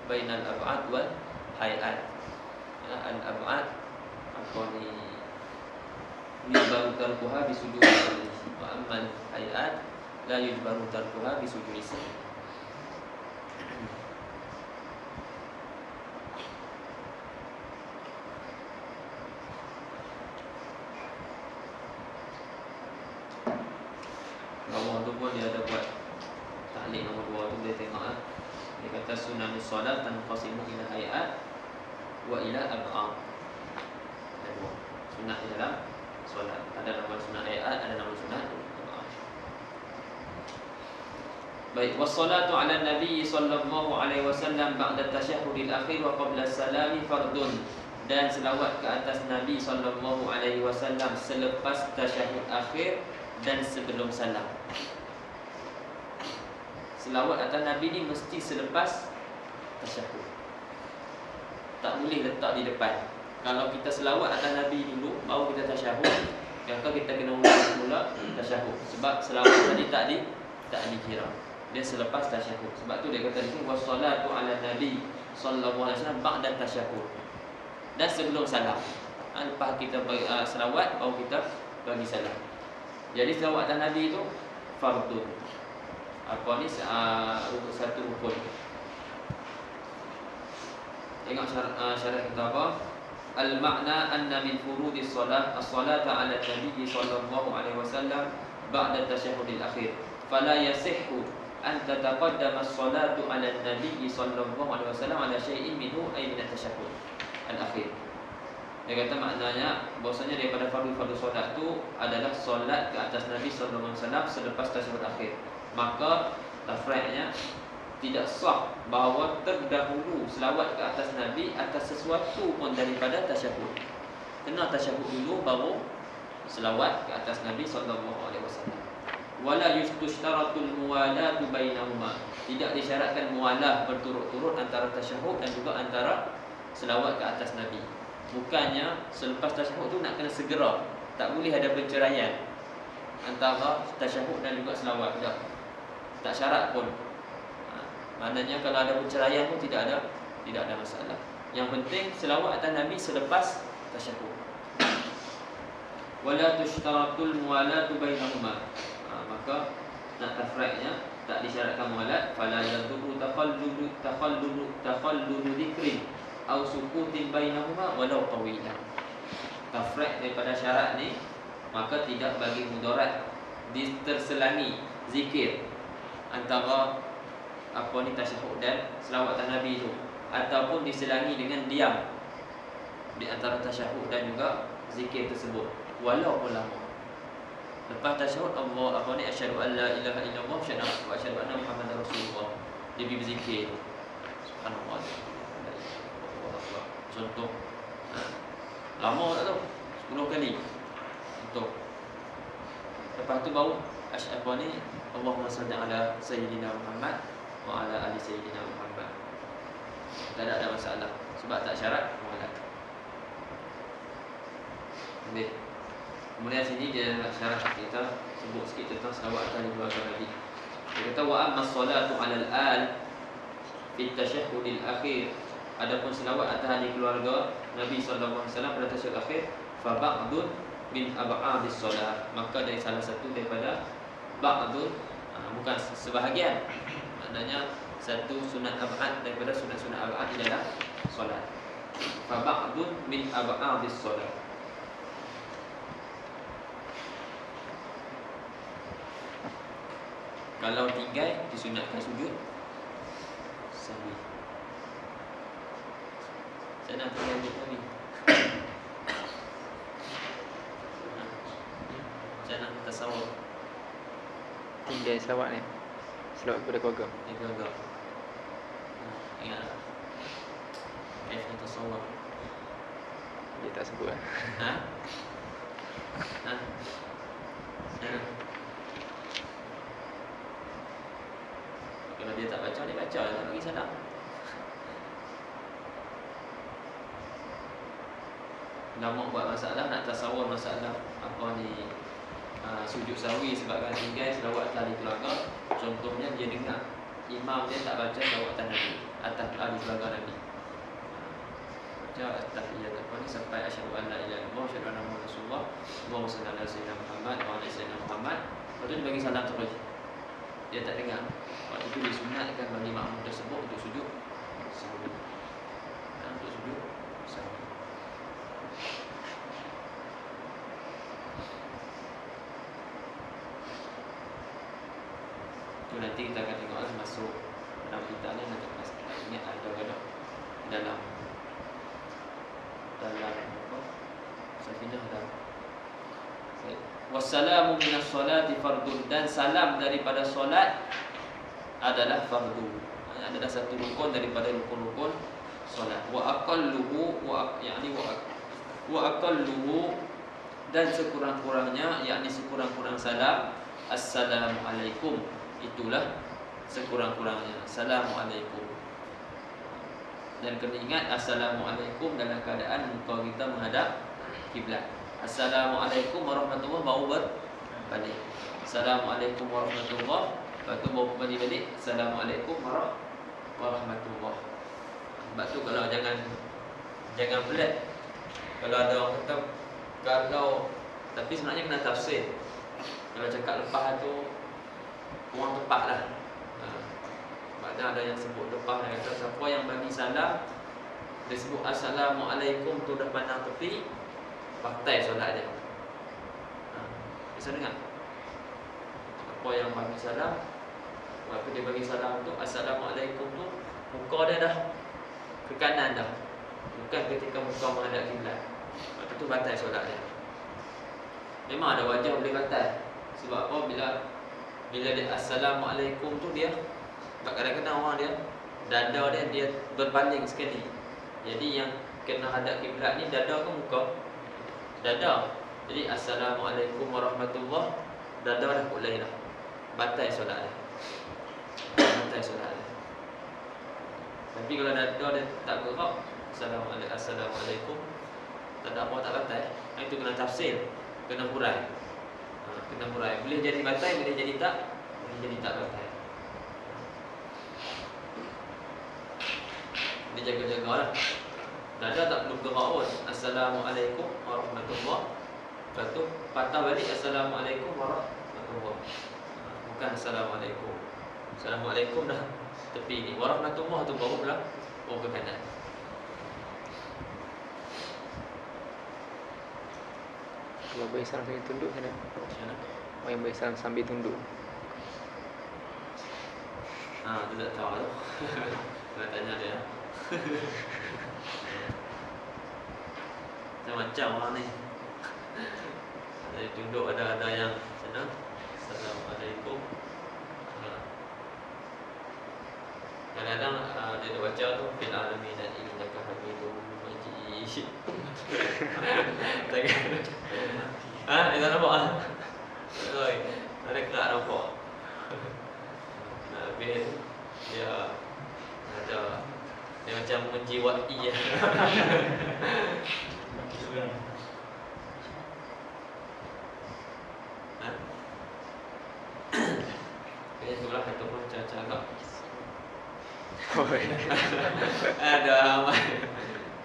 bainal ab'ad wal hayat. Al-ab'ad apa ni, yujbaru tarkuha bisujudi sahwi, wa ammal hayat la yujbaru tarkuha bisujudi sahwi. Bawah tu pun dia ada buat taklid nombor 2 tu, boleh tengok lah. Dia kata sunanus solat tanqasimu ila hayat wa ila ab'ad. Ada dua sunat di dalam solat. Ada nama sunat hayat, ada nama sunat ab'ad. Baik, wassalatu ala nabi sallallahu alaihi wasallam ba'da tasyahhudil akhir wa qabla salami fardun. Dan selawat ke atas Nabi sallallahu alaihi wasallam selepas tasyahud akhir dan sebelum salam. Selawat atas Nabi ni mesti selepas tasyahud, tak boleh letak di depan. Kalau kita selawat atas Nabi dulu baru kita tasyahud, maka kita kena ulang semula tasyahud. Sebab selawat tadi tak dikira, dia selepas tasyahud. Sebab tu dia kata di sini wassalatu ala Nabi sallallahu alaihi wasallam ba'da tasyahud, dan sebelum salam. Lepas kita selawat baru kita bagi salam. Jadi selawat atas Nabi itu fardun. Apa ni, satu rukun. Tengok syarat kita apa? Al-makna anna min furudis solat as-salata ala Nabi sallallahu alaihi wasallam ba'da tasyahudil akhir. Fala yasihhu an tataqaddama as-salatu ala Nabi sallallahu alaihi wasallam ala syai'in minhu ay min at-tasyahhud al-akhir. Dia kata maknanya bahasanya daripada fardu-fardu solat tu adalah solat ke atas Nabi sallallahu alaihi wasallam selepas tasyahud akhir. Maka tafri'nya tidak sah bahawa terdahulu selawat ke atas Nabi atas sesuatu pun daripada tasyahud. Kena tasyahud dulu baru selawat ke atas Nabi sallallahu alaihi wasallam. Wala yushtaratul muwalatu bainahuma. Tidak disyaratkan mualah berturut-turut antara tasyahud dan juga antara selawat ke atas Nabi. Bukannya selepas tasyahud tu nak kena segera, tak boleh ada penceraian antara tasyahud dan juga selawat. Tak syarat pun. Maknanya kalau ada penceraian pun tidak ada masalah. Yang penting selawat atas Nabi selepas tasyahud. wala tushtaratul muwalatu bainahuma. Maka nak tafriqnya tak disyaratkan muwalat. Fala yadurru takhallulu dhikrin aw sukutin bainahuma walau tawilan. Tafriq daripada syarat ni maka tidak bagi mudarat terselangi zikir antara tasyahud dan selawatan Nabi itu, ataupun diselangi dengan diam di antara tasyahud dan juga zikir tersebut walaupun lama. Lepas tasyahud Allah asyhadu an la ilaha illallah wa asyhadu anna Muhammadar Rasulullah, dia berzikir subhanallah. Contoh lama tak tahu 10 kali contoh. Lepas tu baru Allahumma salli ala sayyidina Muhammad wa ala ali sayyidina Muhammad. Tak ada masalah sebab tak syarat muwalat. Okey. Kemudian sini dia nak syarah kita sebut sikit tentang selawat kali keluarga Nabi. Dia kata wa amma salatu 'ala al-al fi at-tashahhud al-akhir. Adapun selawat atas ahli keluarga Nabi sallallahu alaihi wasallam pada tasyahud akhir fa ba'dun min ab'adis solat, maka dari salah satu daripada ba'dun, bukan sebahagian, maknanya satu sunat ab'ad daripada sunat-sunat ab'ad di dalam solat. Fa ba'dun min ab'adis solat. Kalau tinggal disunatkan sujud sahwi. Saya nak tinggal di sini. Jangan tasawuf.
Tinggal selawat ni. Selawat kepada keluarga.
Keluarga. Ingat. Kaifah tasawuf.
Dia tak sebut lah.
Kalau dia tak baca, dia baca. Tak bagi salam. Lama buat masalah, nak tasawur masalah sujud sahwi sebabkan tinggal selawat ahli keluarga. Contohnya dia dengar imam dia tak baca selawatan Nabi atas ahli keluarga Nabi. Baca at-tahiyyat sampai asyhadu an la ilaha illallah wa asyhadu anna Muhammadar Rasulullah Allahumma shalli ala sayyidina Muhammad wa ala sayyidina Muhammad. Lepas tu dia bagi salam terus. Dia tak dengar. Waktu itu disunatkan bagi makmum tersebut untuk sujud sahwi. Untuk sujud sahwi. Itu nanti kita akan tengok masuk dalam kitab ni, nanti kita ingat ada dalam apa? Safinah dalam. Wassalamu minas solati fardun, dan salam daripada solat adalah fardu. Adalah satu rukun daripada rukun-rukun solat. Wa aqalluhu wa aqalluhu, dan sekurang-kurangnya, yakni sekurang-kurang salam assalamualaikum. Itulah sekurang-kurangnya assalamualaikum. Dan kena ingat assalamualaikum dalam keadaan muka kita menghadap kiblat. Assalamualaikum warahmatullahi baru berbalik. Assalamualaikum warahmatullahi, lepas tu baru balik. Assalamualaikum warahmatullahi. Sebab tu kalau jangan pelik. Kalau ada orang kata tapi sebenarnya kena tafsir. Kalau cakap lepas tu kurang tepat lah. Sebabnya ada yang sebut lepas, dia kata siapa yang bagi salam, dia sebut assalamualaikum tu dah pandang tepi, batal solat dia. Bisa dengar? Apa yang bagi salam, waktu dia bagi salam tu assalamualaikum tu, muka dia dah ke kanan dah, bukan ketika muka menghadap kiblat. Waktu tu batal solat dia. Memang ada wajah boleh batal. Sebab apa? Bila dia assalamualaikum tu, dia kadang-kadang orang dia dada dia berpaling sekali. Jadi yang kena hadap kiblat ni dada ke muka? Dada. Jadi assalamualaikum warahmatullahi, dada dah boleh dah. Batal solat dia. Batal solat dia. Tapi kalau dada dia tak gerak, assalamualaikum, tak ada apa, tak batal. Itu kena tafsir, kena hurai. Kena hurai. Boleh jadi batal, boleh jadi tak, boleh jadi tak batal. Dia jaga-jaga lah. Dada tak perlu gerak pun. Assalamualaikum warahmatullahi. Lepas tu patah balik Assalamualaikum warahmatullahi. Bukan Assalamualaikum. Assalamualaikum dah tepi ni. Warahmatullah tu baru pula ke kanan.
Kalau bagi salam sambil tunduk macam mana?
Macam mana?
Orang yang bagi salam sambil tunduk.
Tu tak tahu tu. Nak tanya dia. Macam-macam orang ni. Ada tunduk, ada yang sana. Assalamualaikum. Kadang-kadang dia baca tu fil alamin dan innaka hamidum majid. Dia tak nampak ah. Oi, ada kerak nampak. Habis dia macam menjiwai ya. Itulah itu pun cakap. Ada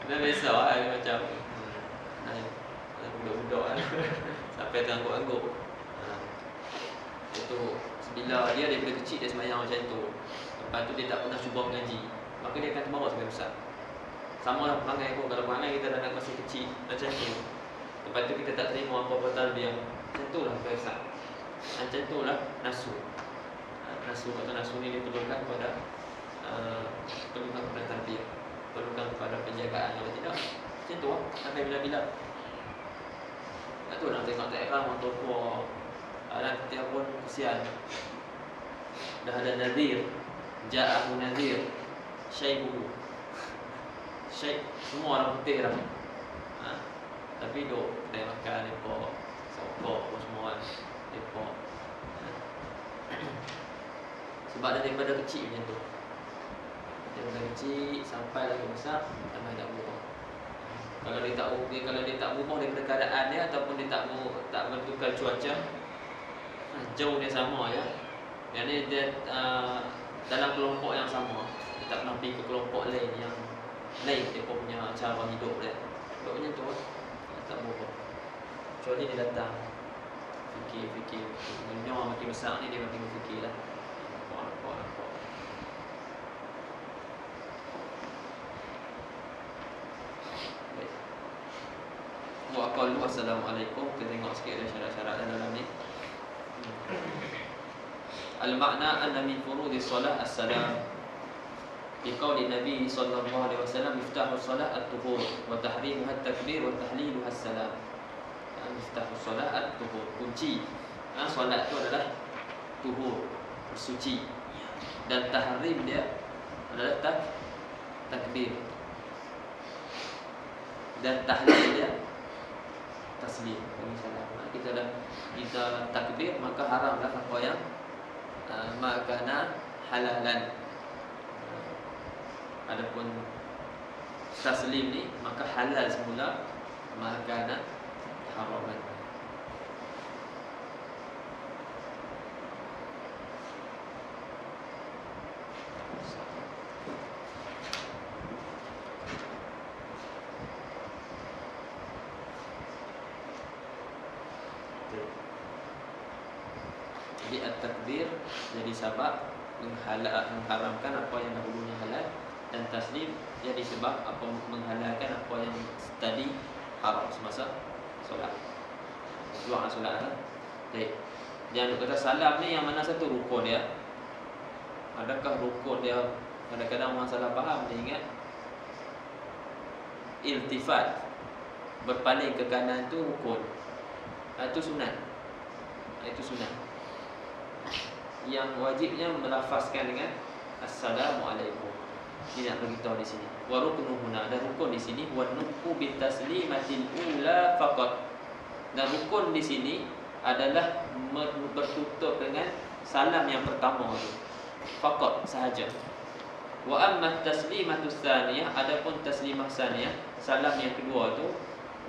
dah biasa dia macam budak-budak sampai terangguk-angguk. Itu bila dia daripada kecil dia sembahyang macam tu. Lepas tu dia tak pernah cuba mengaji, maka dia akan terbawa sampai besar. Sama lah perangai pun. Kalau perangai kita dah masih kecil macam tu, lepas tu kita tak terima apa-apa tarbiyah, macam tu lah besar. Macam tu lah nafsu. Nafsu atau nafsu ni diperlukan kepada perlukan kepada tarbiyah, perlukan kepada penjagaan. Kalau tidak, macam tu lah sampai bila-bila. Tak tu nak tengok tak ikhram orang tua. Dan kita pun kesian. Dah ada nadhir, ja'ahu nadhir, syaibuhu. Syaib semua orang putih dah. Tapi duk kedai makan depa, sokok apa semua depa. Sebab dia daripada kecil macam tu. Daripada kecil sampai lagi besar sampai tak berubah. Kalau dia tak berubah daripada keadaan dia ataupun dia tak bertukar cuaca, jauh dia sama ya. Yang ni dia dalam kelompok yang sama. Dia tak pernah pergi ke kelompok lain yang lain dia punya cara hidup dia. Hidup macam tu tak berubah. Kecuali dia datang fikir menyoh makin besar ni dia makin berfikir lah. Nampak. Baik. Wa qalu assalamualaikum. Kita tengok sikit ada syarat-syarat dalam ni. Al-makna anna min furudis solat as-salam. Biqauli Nabi sallallahu alaihi wasallam miftahus solat at-tuhur wa tahrimuha at-takbir wa tahliluha as-salam. Miftahus solat at-tuhur, kunci solat itu adalah tuhur, bersuci, dan tahrim dia adalah takbir, dan tahlil dia taslim. Kita takbir maka haramlah apa yang makana halalan. Adapun taslim ni maka halal semula, makana haraman. Jadi at-takbir jadi sebab mengharamkan apa yang dahulunya halal, dan taslim jadi sebab apa menghalalkan apa yang tadi haram semasa solat. Dua solat lah. Baik. Jangan kata salam ni yang mana satu rukun dia. Adakah rukun dia? Kadang-kadang orang salah faham, dia ingat iltifat, berpaling ke kanan tu rukun. Itu sunat. Itu sunat. Yang wajibnya melafazkan dengan assalamualaikum. Dia nak beritahu di sini. Wa ruknu huna, dan rukun di sini wa nuqu bi taslimatil ula faqat. Dan rukun di sini adalah bertutup dengan salam yang pertama itu. Faqat sahaja. Wa amma taslimatus tsaniyah, adapun taslimah tsaniyah, salam yang kedua tu,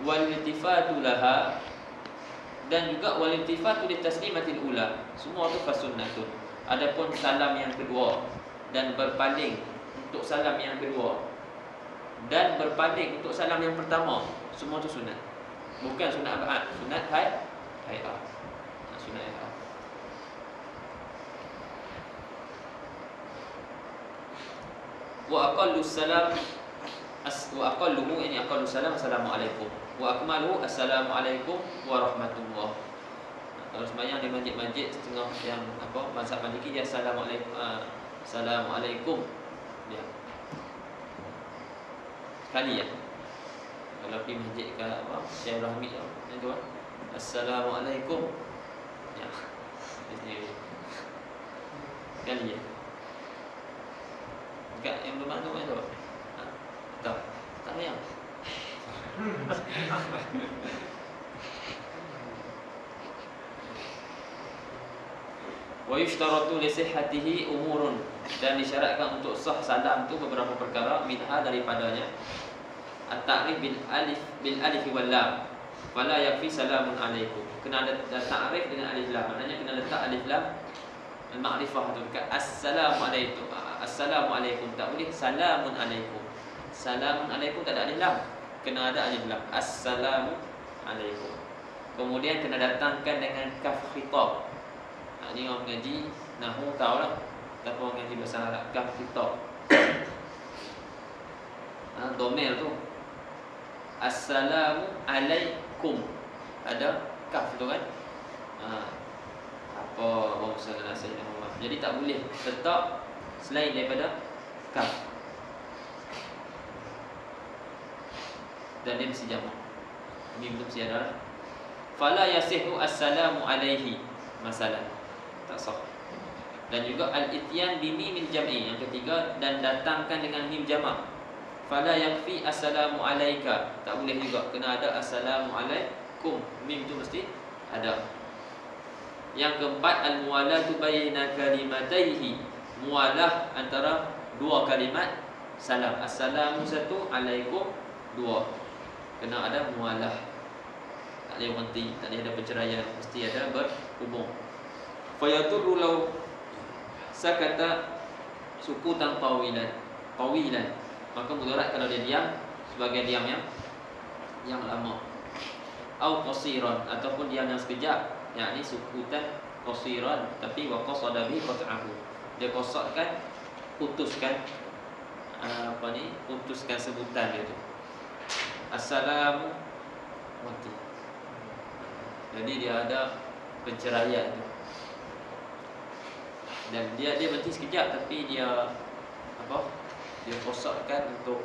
wal iltifatu laha, dan juga wal iltifatu li taslimatil ula, semua tu fasunnatun. Adapun salam yang kedua dan berpaling untuk salam yang kedua dan berpaling untuk salam yang pertama, semua tu sunat. Bukan sunat abad, sunat hay'ah. Sunat hay'ah. Wa aqallu salam wa aqalluhu ini aqallu salam assalamualaikum. Wa akmaluhu assalamualaikum warahmatullah. Kalau sembahyang di masjid-masjid setengah yang apa mazhab Maliki dia assalamualaikum, assalamualaikum dia. Sekali ya. Kalau pergi masjid ke apa Syekh Rahmi tu assalamualaikum. Ya. Ini sekali ya. Enggak yang belum ada tu. Tak. Tak payah. Wa yushtaratu li sihhatihi umurun, dan disyaratkan untuk sah salam itu beberapa perkara, minha daripadanya at-ta'rif bil alif wal lam, fala yakfi salamun alaikum. Kena ada ta'rif dengan alif lam, maknanya kena letak alif lam al-ma'rifah tu dekat assalamualaikum. Assalamualaikum tak boleh salamun alaikum. Salamun alaikum tak ada alif lam, kena ada alif lam. Assalamu alaikum. Kemudian kena datangkan dengan kaf khitab. Ini orang mengaji Nahu tahulah, tapi orang mengaji bahasa Arab kaf khitab. Domel tu assalamu alaikum, ada kaf tu kan. Apa orang sallallahu alaihi wasallam. Jadi tak boleh letak selain daripada kaf. Dan dia mesti jamak. Ini belum siapa. Fala yasihu assalamu alaihi, masalah tak sah. Dan juga al-ityan bi mimil jam'i, yang ketiga, dan datangkan dengan mim jamak. Fala yakfi assalamu alayka, tak boleh juga, kena ada assalamu alaikum, mim tu mesti ada. Yang keempat, al-muwalatu baina kalimataihi, muwalah antara dua kalimat salam. Assalamu satu, alaikum dua, kena ada muwalah. Tak boleh berhenti, tak boleh ada perceraian, mesti ada berhubung. Fayadurru law sakata sukutan tawilan, maka mudarat kalau dia diam sebagai diam yang lama. Au qasiran, ataupun diam yang sekejap, yakni sukutan qasiran, tapi wa qasada bi qat'ahu, dia qasatkan, putuskan putuskan sebutan dia tu. Assalamu mati. Jadi dia ada penceraian tu. Dan dia berhenti sekejap, tapi dia dia kosakkan untuk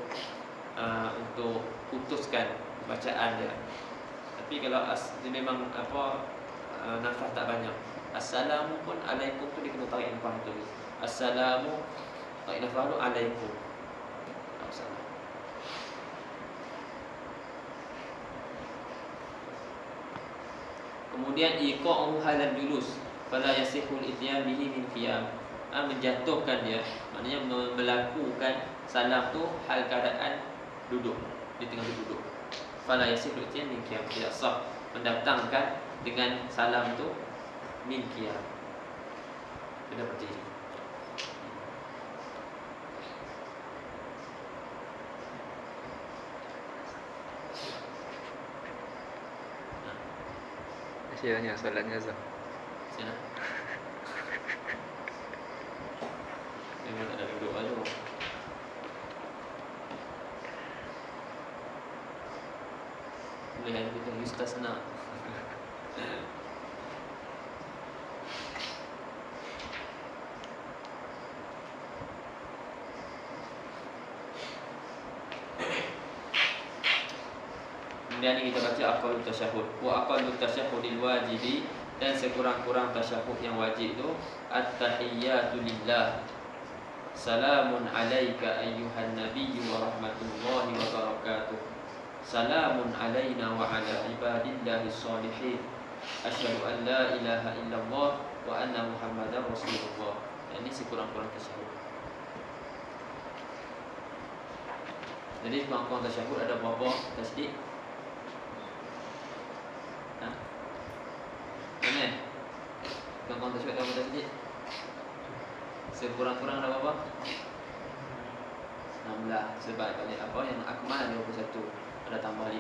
putuskan bacaan dia. Tapi kalau dia memang nafas tak banyak, assalamu pun alaikum tu dia kena tarik nafas tu. Assalamu tarik nafas tu alaikum. Kemudian iqa'u halal julus, fala yasihul ityan bihi min qiyam. Menjatuhkan dia, maknanya melakukan salam tu hal keadaan duduk, di tengah duduk. Fala yasihul ityan min qiyam, tidak sah mendatangkan dengan salam tu min qiyam, kena berdiri.
Kasihannya solat jenazah.
Sana. Memang tak ada duduk aja. Boleh kita yustasna. Kemudian kita baca aqallut tasyahud. Wa aqallut tasyahudil wajibi, dan sekurang-kurang tasyahud yang wajib itu at-tahiyyatu lillah. Salamun alaika ayyuhan nabiyyu wa rahmatullahi wa barakatuh. Salamun alaina wa ala ibadillahi sholihin. Asyhadu an la ilaha illallah wa anna muhammadar rasulullah. Ini sekurang-kurang tasyahud. Jadi sekurang-kurang tasyahud ada berapa tasdid? Mana? Kurang-kurang tasyahud ada berapa tasdid? Sekurang-kurang ada berapa? 16. Sebab kalau yang akmal ada 21, ada tambah 5.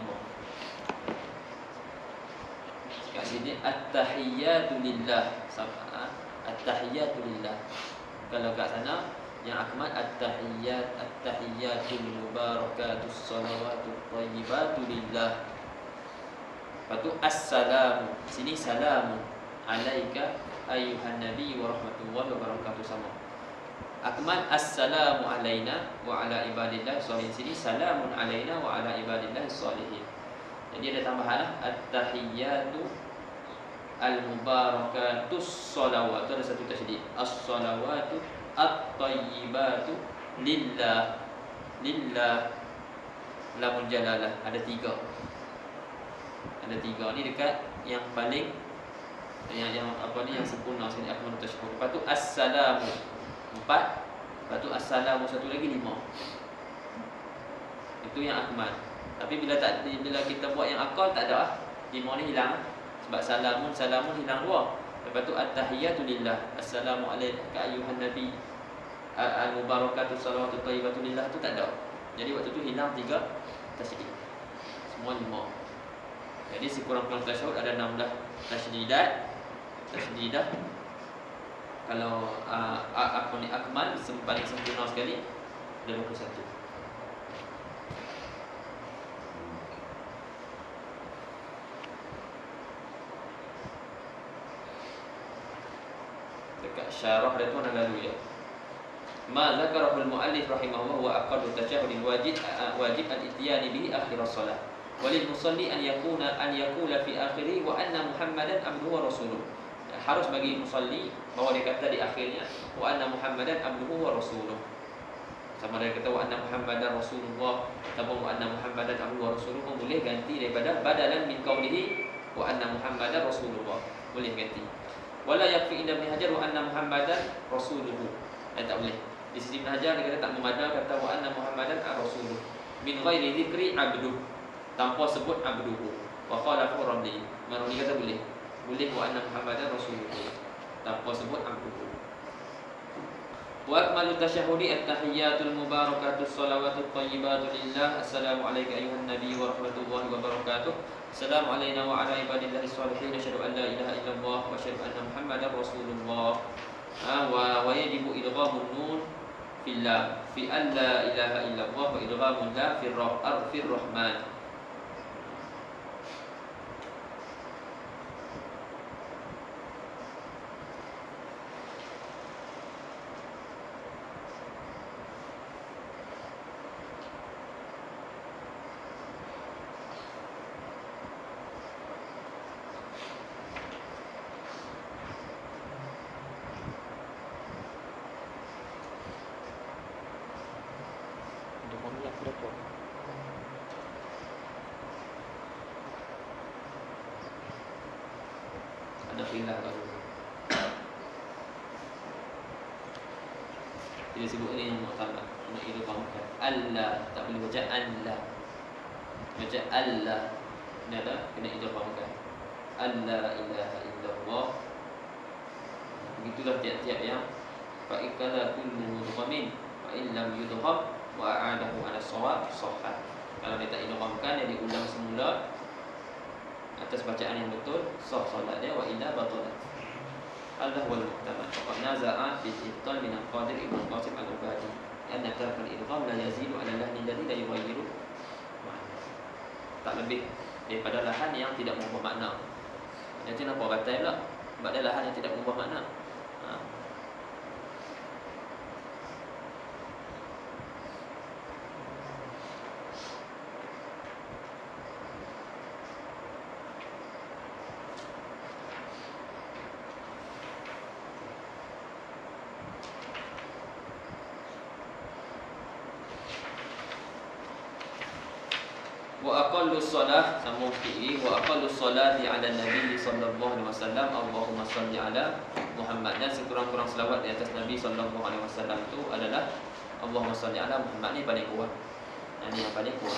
Kat sini at-tahiyyatu lillah. Sama at-tahiyyatu lillah. Kalau kat sana yang akmal at-tahiyyatul mubarakatus salawatut thayyibatu lillah. Lepas tu assalamu. Sini salamun alaika ayyuhan nabi wa rahmatullahi wa barakatuh sama. Akmal assalamu alaina wa ala ibadillah sholihin. Sini salamun alaina wa ala ibadillah sholihin. Jadi ada tambahan lah, at-tahiyyatu al-mubarakatus salawat. Ada satu tasydid. As-salawatu at-tayyibatu lillah. Lillah lamul jalalah. Ada tiga. Ada tiga ni dekat yang paling yang apa ni yang sempurna sini akmal tasyahud. Lepas tu assalamu 4. Lepas tu assalamu satu lagi 5. Itu yang akmal. Tapi bila kita buat yang akal tak ada lah. 5 ni hilang. Sebab salamun hilang 2. Lepas tu at-tahiyyatu lillah. Assalamu alayka ayyuhan nabi al-mubarakatuh salawatut thayyibatu lillah tu tak ada. Jadi waktu tu hilang 3 tasydid. Semua 5. Jadi sekurang-kurang tasyahud ada 16 tasydid. Kalau apa ni akmal paling sempurna sekali ada 21. Dekat syarah dia tu ana lalu ya. Ma zakarahu al-muallif rahimahullah wa aqallu tasyahudin wajib al-ityan bihi akhir as-salah. Walil musalli an yakula fi akhirih wa anna Muhammadan abduhu wa rasuluh. Harus bagi musalli bahawa dia kata di akhirnya wa anna Muhammadan abduhu wa rasuluh. Sama dia kata wa anna Muhammadan rasulullah ataupun wa anna Muhammadan abduhu wa rasuluh, boleh ganti daripada badalan min qaulihi wa anna Muhammadan rasulullah. Boleh ganti. Wala yakfi inda Ibn Hajar wa anna Muhammadan rasuluhu. Tak boleh. Di sisi Ibn Hajar dia kata tak memadai kata wa anna Muhammadan rasuluh. Min ghairi dzikri abduh. Tanpa sebut abduhu. Wa qala Ramli. Maruni kata boleh. Boleh wa anna Muhammadan rasulullah tanpa sebut abduhu. Wa akmalu tasyahudi at-tahiyyatul mubarakatus salawatut thayyibatu lillah. Assalamu alayka ayyuhan nabi wa rahmatullahi wa barakatuh. Assalamu alayna wa ala ibadillahi sholihin. Asyhadu an la ilaha illallah wa asyhadu anna Muhammadar rasulullah. Wa yajibu idghamun nun fillah fi an la ilaha illallah wa idghamun la fir rahman. Ada khilaf kat situ. Dia sebut ini yang mu'tabar. Nak idghamkan Allah, tak boleh baca Allah. Baca Allah. Ini ada kena idghamkan. Allah ilaha illallah. Begitulah tiap-tiap yang fa ikala kullu mudghamin fa in lam yudgham wa a'adahu ala shawab sahhat. Kalau dia tak idghamkan, dia diulang semula atas bacaan yang betul, sah solat dia, wa illa batalat. Allah wal muhtamad. Faqad naza'a fi ibtal min al-Qadir Ibn Qasim al-Ubadi anna tark al-idgham la yazidu ala lahni alladhi la yughayyiru ma'na. Tak lebih daripada lahan yang tidak mengubah makna. Jadi kenapa batal pula? Sebab dia lahan yang tidak mengubah makna. Wa aqallu shalah sambung fi'i wa aqallu sholati ala nabi sallallahu alaihi wasallam Allahumma shalli ala Muhammad. Dan sekurang-kurang selawat di atas Nabi sallallahu alaihi wasallam itu adalah Allahumma shalli ala Muhammad. Ni paling kuat. Ini yang paling kuat.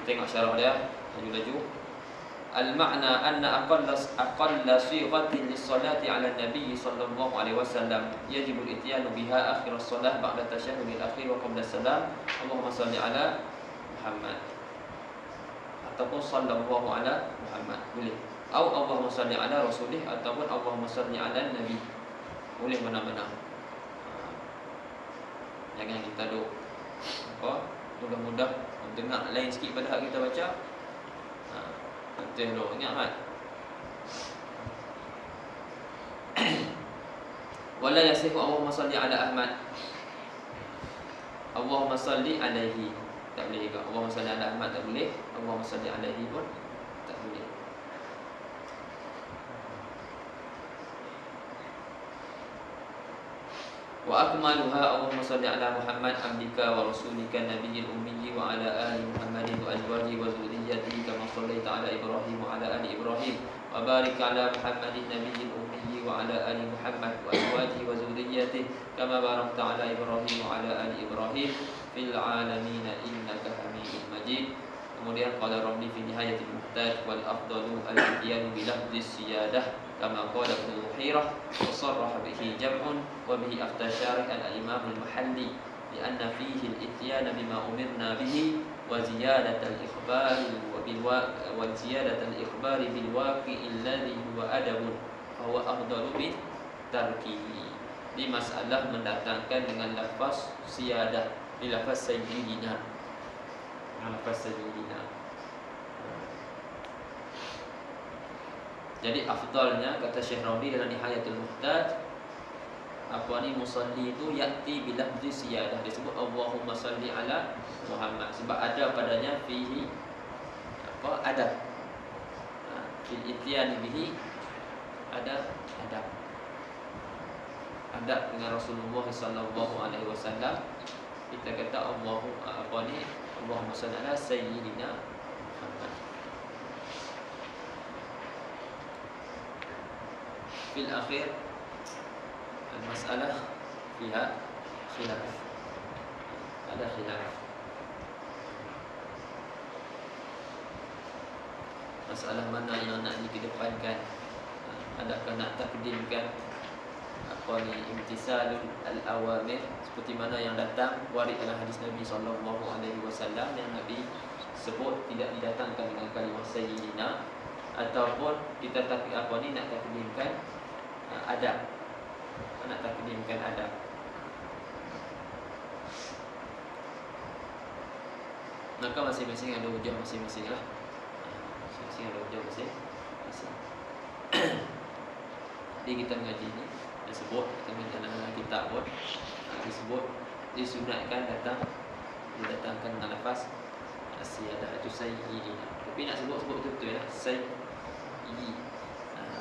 Kita tengok syarah dia laju-laju. Al-ma'na anna aqalla sighatin lis-salati ala nabi sallallahu alaihi wasallam yajibu al-ityanu biha akhir as-salah ba'da tasyahhud al-akhir wa qabla as-salam Allahumma shalli ala Muhammad ataupun sallallahu ala Muhammad. Boleh. Au Allahumma salli ala rasulih, ataupun Allahumma salli ala nabi. Boleh mana-mana. Jangan kita duk mudah-mudah dengar lain sikit pada hak kita baca. Betul duk ingat mat. Wala yasihu Allahumma salli ala Ahmad. Allahumma salli alaihi tak boleh juga. Allahumma salli ala Ahmad tak boleh. Allahumma salli alaihi pun tak boleh. Wa akmaluha Allahumma salli ala Muhammad abdika wa rasulika nabiyil ummi wa ala ali Muhammadin wa azwajihi wa dzurriyyatihi kama shallaita ala Ibrahim wa ala ali Ibrahim wa barik ala Muhammadin nabiyil ummi wa ala ali Muhammad wa azwajihi wa dzurriyyatihi kama barakta ala Ibrahim wa ala ali Ibrahim fil alamin innaka Hamidum Majid. Kemudian qala rabbi fi nihayatil muhtaj wal afdalu al-ityan bi lafdhi siyadah kama qala Ibnu Muhirah wa sarraha bihi jam'un wa bihi afta syarih al-imam al-mahalli li anna fihi al-ityan bima umirna bihi wa ziyadat al-ikhbar wa ziyadat al-ikhbar bil waqi'i alladhi huwa adabun fa huwa afdalu bi tarkihi. Di masalah mendatangkan dengan lafaz siyadah, di lafaz sayyidina, lafaz sayyidina. Jadi afdalnya kata Syekh Rabi dalam Nihayatul Muhtaj, apa ni musalli itu yati bilafzi siyadah, disebut Allahumma salli ala Muhammad sebab ada padanya fihi apa adab. Fil ityan bihi ada adab. Adab dengan Rasulullah sallallahu alaihi wasallam. Kita kata Allahumma salli ala sayyidina Muhammad. Fil akhir al-mas'alah fiha khilaf. Ada khilaf. Masalah mana yang nak dikedepankan? Adakah nak takdimkan imtisalul al-awamir seperti mana yang datang warid dalam hadis Nabi sallallahu alaihi wasallam yang Nabi sebut tidak didatangkan dengan kalimah sayyidina, ataupun kita nak takdimkan adab, nak takdimkan adab. Maka masing-masing ada hujah masing-masing lah. Masing-masing ada hujah masing-masing. Jadi kita mengaji ni disebut dalam kitab pun disebut disunatkan didatangkan dengan lafaz siyadah itu sayyidina. Tapi nak sebut betul-betul lah sayyid.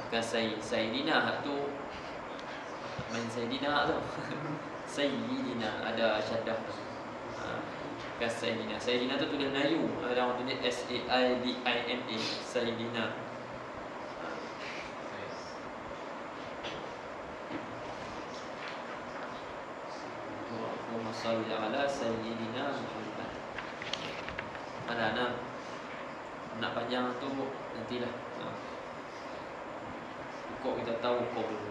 Bukan sayyidina tu main sayyidina tu. Sayyidina ada syaddah tu. Bukan sayyidina. Sayyidina tu tulis Melayu. Ada orang tulis S-A-I-D-I-N-A sayyidina. Allahumma salli ala sayyidina Muhammad. Mana nak panjang tu nantilah. Kok kita tahu kok dulu.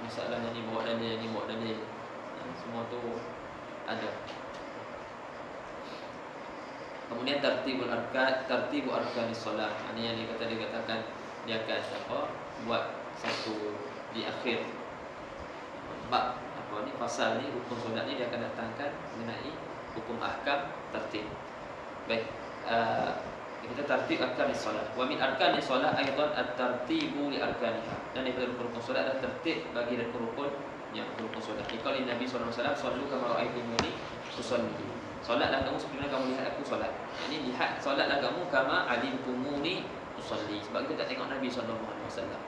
Masalahnya ni bawa dalil, ni bawa dalil. Semua tu ada. Kemudian tartibul arkanis solat. Ini yang dikatakan dia akan buat satu di akhir bab pasal ni, rukun solat ni dia akan datangkan mengenai hukum ahkam tertib. Baik, kita tertib arkanis solat. Wa min arkanis solat aidan at-tartibu li arkaniha. Dan daripada rukun solat adalah tertib bagi rukun yang rukun solat. Kalau Nabi sallallahu alaihi wasallam sallu kama ra'aitumuni usolli. Solatlah kamu seperti mana kamu lihat aku solat. Ini lihat solatlah kamu kama alimtumuni usolli. Sebab kita tak tengok Nabi sallallahu alaihi wasallam.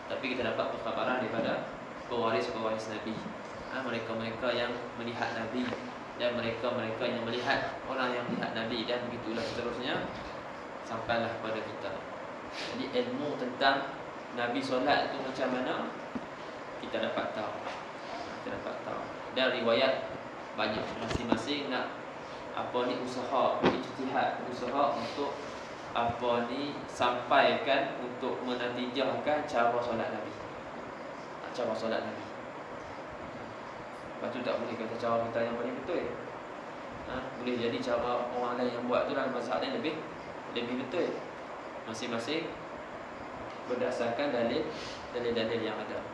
Tapi kita dapat perkabaran daripada pewaris-pewaris Nabi. Mereka-mereka yang melihat Nabi dan mereka-mereka yang melihat orang yang melihat Nabi, dan begitulah seterusnya sampailah pada kita. Jadi ilmu tentang Nabi solat itu macam mana kita dapat tahu. Dan riwayat banyak, masing-masing nak usaha ijtihad, usaha untuk sampaikan untuk menatijahkan cara solat Nabi. Cara solat Nabi. Lepas tu tak boleh kata cara kita yang paling betul. Boleh jadi cara orang lain yang buat tu dalam mazhab lain lebih betul. Masing-masing berdasarkan dalil-dalil yang ada.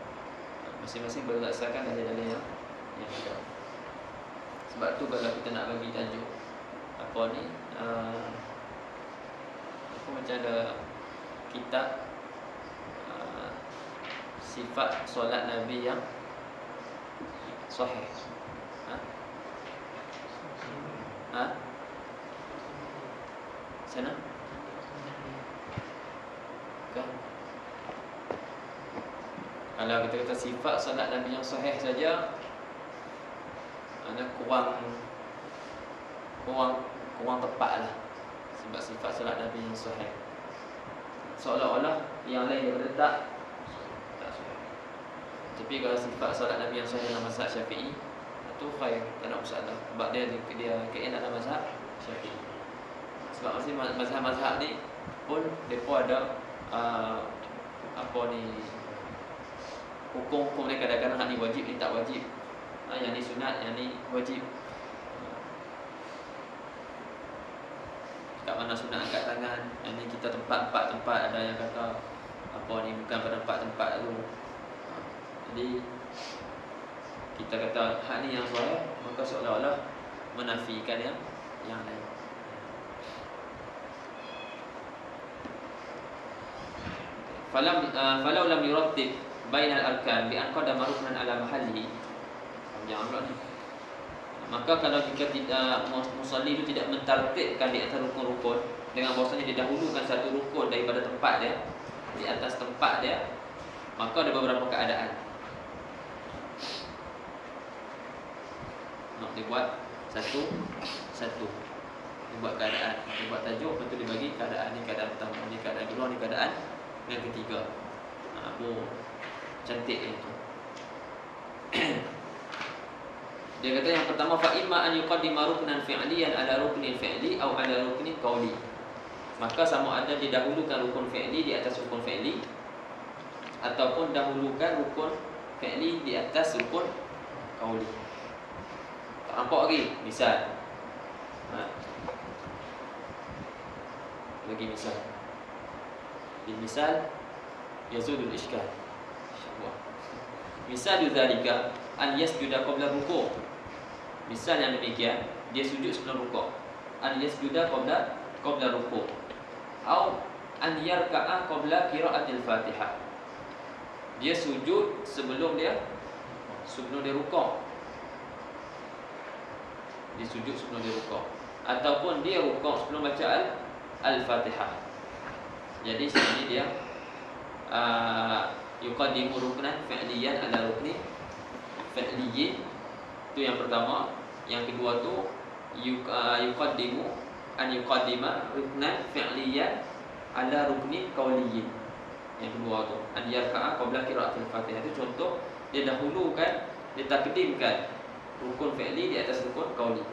Masing-masing berdasarkan dalil-dalil yang ada. Sebab tu kalau kita nak bagi tajuk apa ni, apa macam ada kitab sifat solat Nabi yang sahih. Sana? Kan? Kalau kita kata sifat solat Nabi yang sahih saja, ada kurang tepat lah. Sebab sifat solat Nabi yang sahih, seolah-olah yang lain daripada tak sahih. Tapi kalau sifat solat Nabi yang sahih dalam mazhab Syafi'i, itu khair, tak ada masalah. Sebab dia kena dalam mazhab Syafi'i. Sebab masih mazhab-mazhab ni pun mereka ada apa ni, hukum-hukum ni kadang-kadang hak ni wajib, ni tak wajib. Yang ni sunat, yang ni wajib. Kat mana sunat angkat tangan, yang ni kita tempat ada yang kata apa ni bukan pada tempat tu. Jadi kita kata hak ni yang sahih, maka seolah-olah menafikan yang lain. Falau lam yurattib bainal arkan bi an qadama ruknan ala mahalli. Jangan pula ni. Maka kalau jika tidak musalli itu tidak mentartibkan di antara rukun-rukun dengan bahasanya dia dahulukan satu rukun daripada tempat dia, di atas tempat dia, maka ada beberapa keadaan. Nak dibuat satu. Dibuat keadaan, dibuat tajuk, lepas tu dibagi keadaan ni, keadaan pertama, ni keadaan kedua, ni keadaan yang ketiga. Cantik itu. Dia kata yang pertama, fa imma an yuqaddima ruknan fi'liyan ala ruknin fi'li atau ala ruknin qauli. Maka sama ada didahulukan rukun fi'li di atas rukun fi'li, ataupun dahulukan rukun fi'li di atas rukun qauli. Tak nampak lagi? Misal, bagi misal. Di misal yazulul iskal. Insya-Allah. Misal dzalika an yasjuda qabla ruku'. Misal yang demikian, dia sujud sebelum rukuk. An yasjuda qabla ruku'. Atau an yarka'a qabla qira'atil Fatihah. Dia sujud sebelum dia rukuk. Dia sujud sebelum dia rukuk, ataupun dia rukuk sebelum baca Al-Fatihah. Jadi sini dia yuqaddimu ruknan fi'liyan ala rukni fi'liyin. Itu yang pertama. Yang kedua tu yuqaddima ruknan fi'liyan ala rukni qauliyin. Yang kedua tu an yarka'a qabla qira'atil Fatihah. Itu contoh dia dahulukan, dia takdimkan rukun fi'li di atas rukun qauli.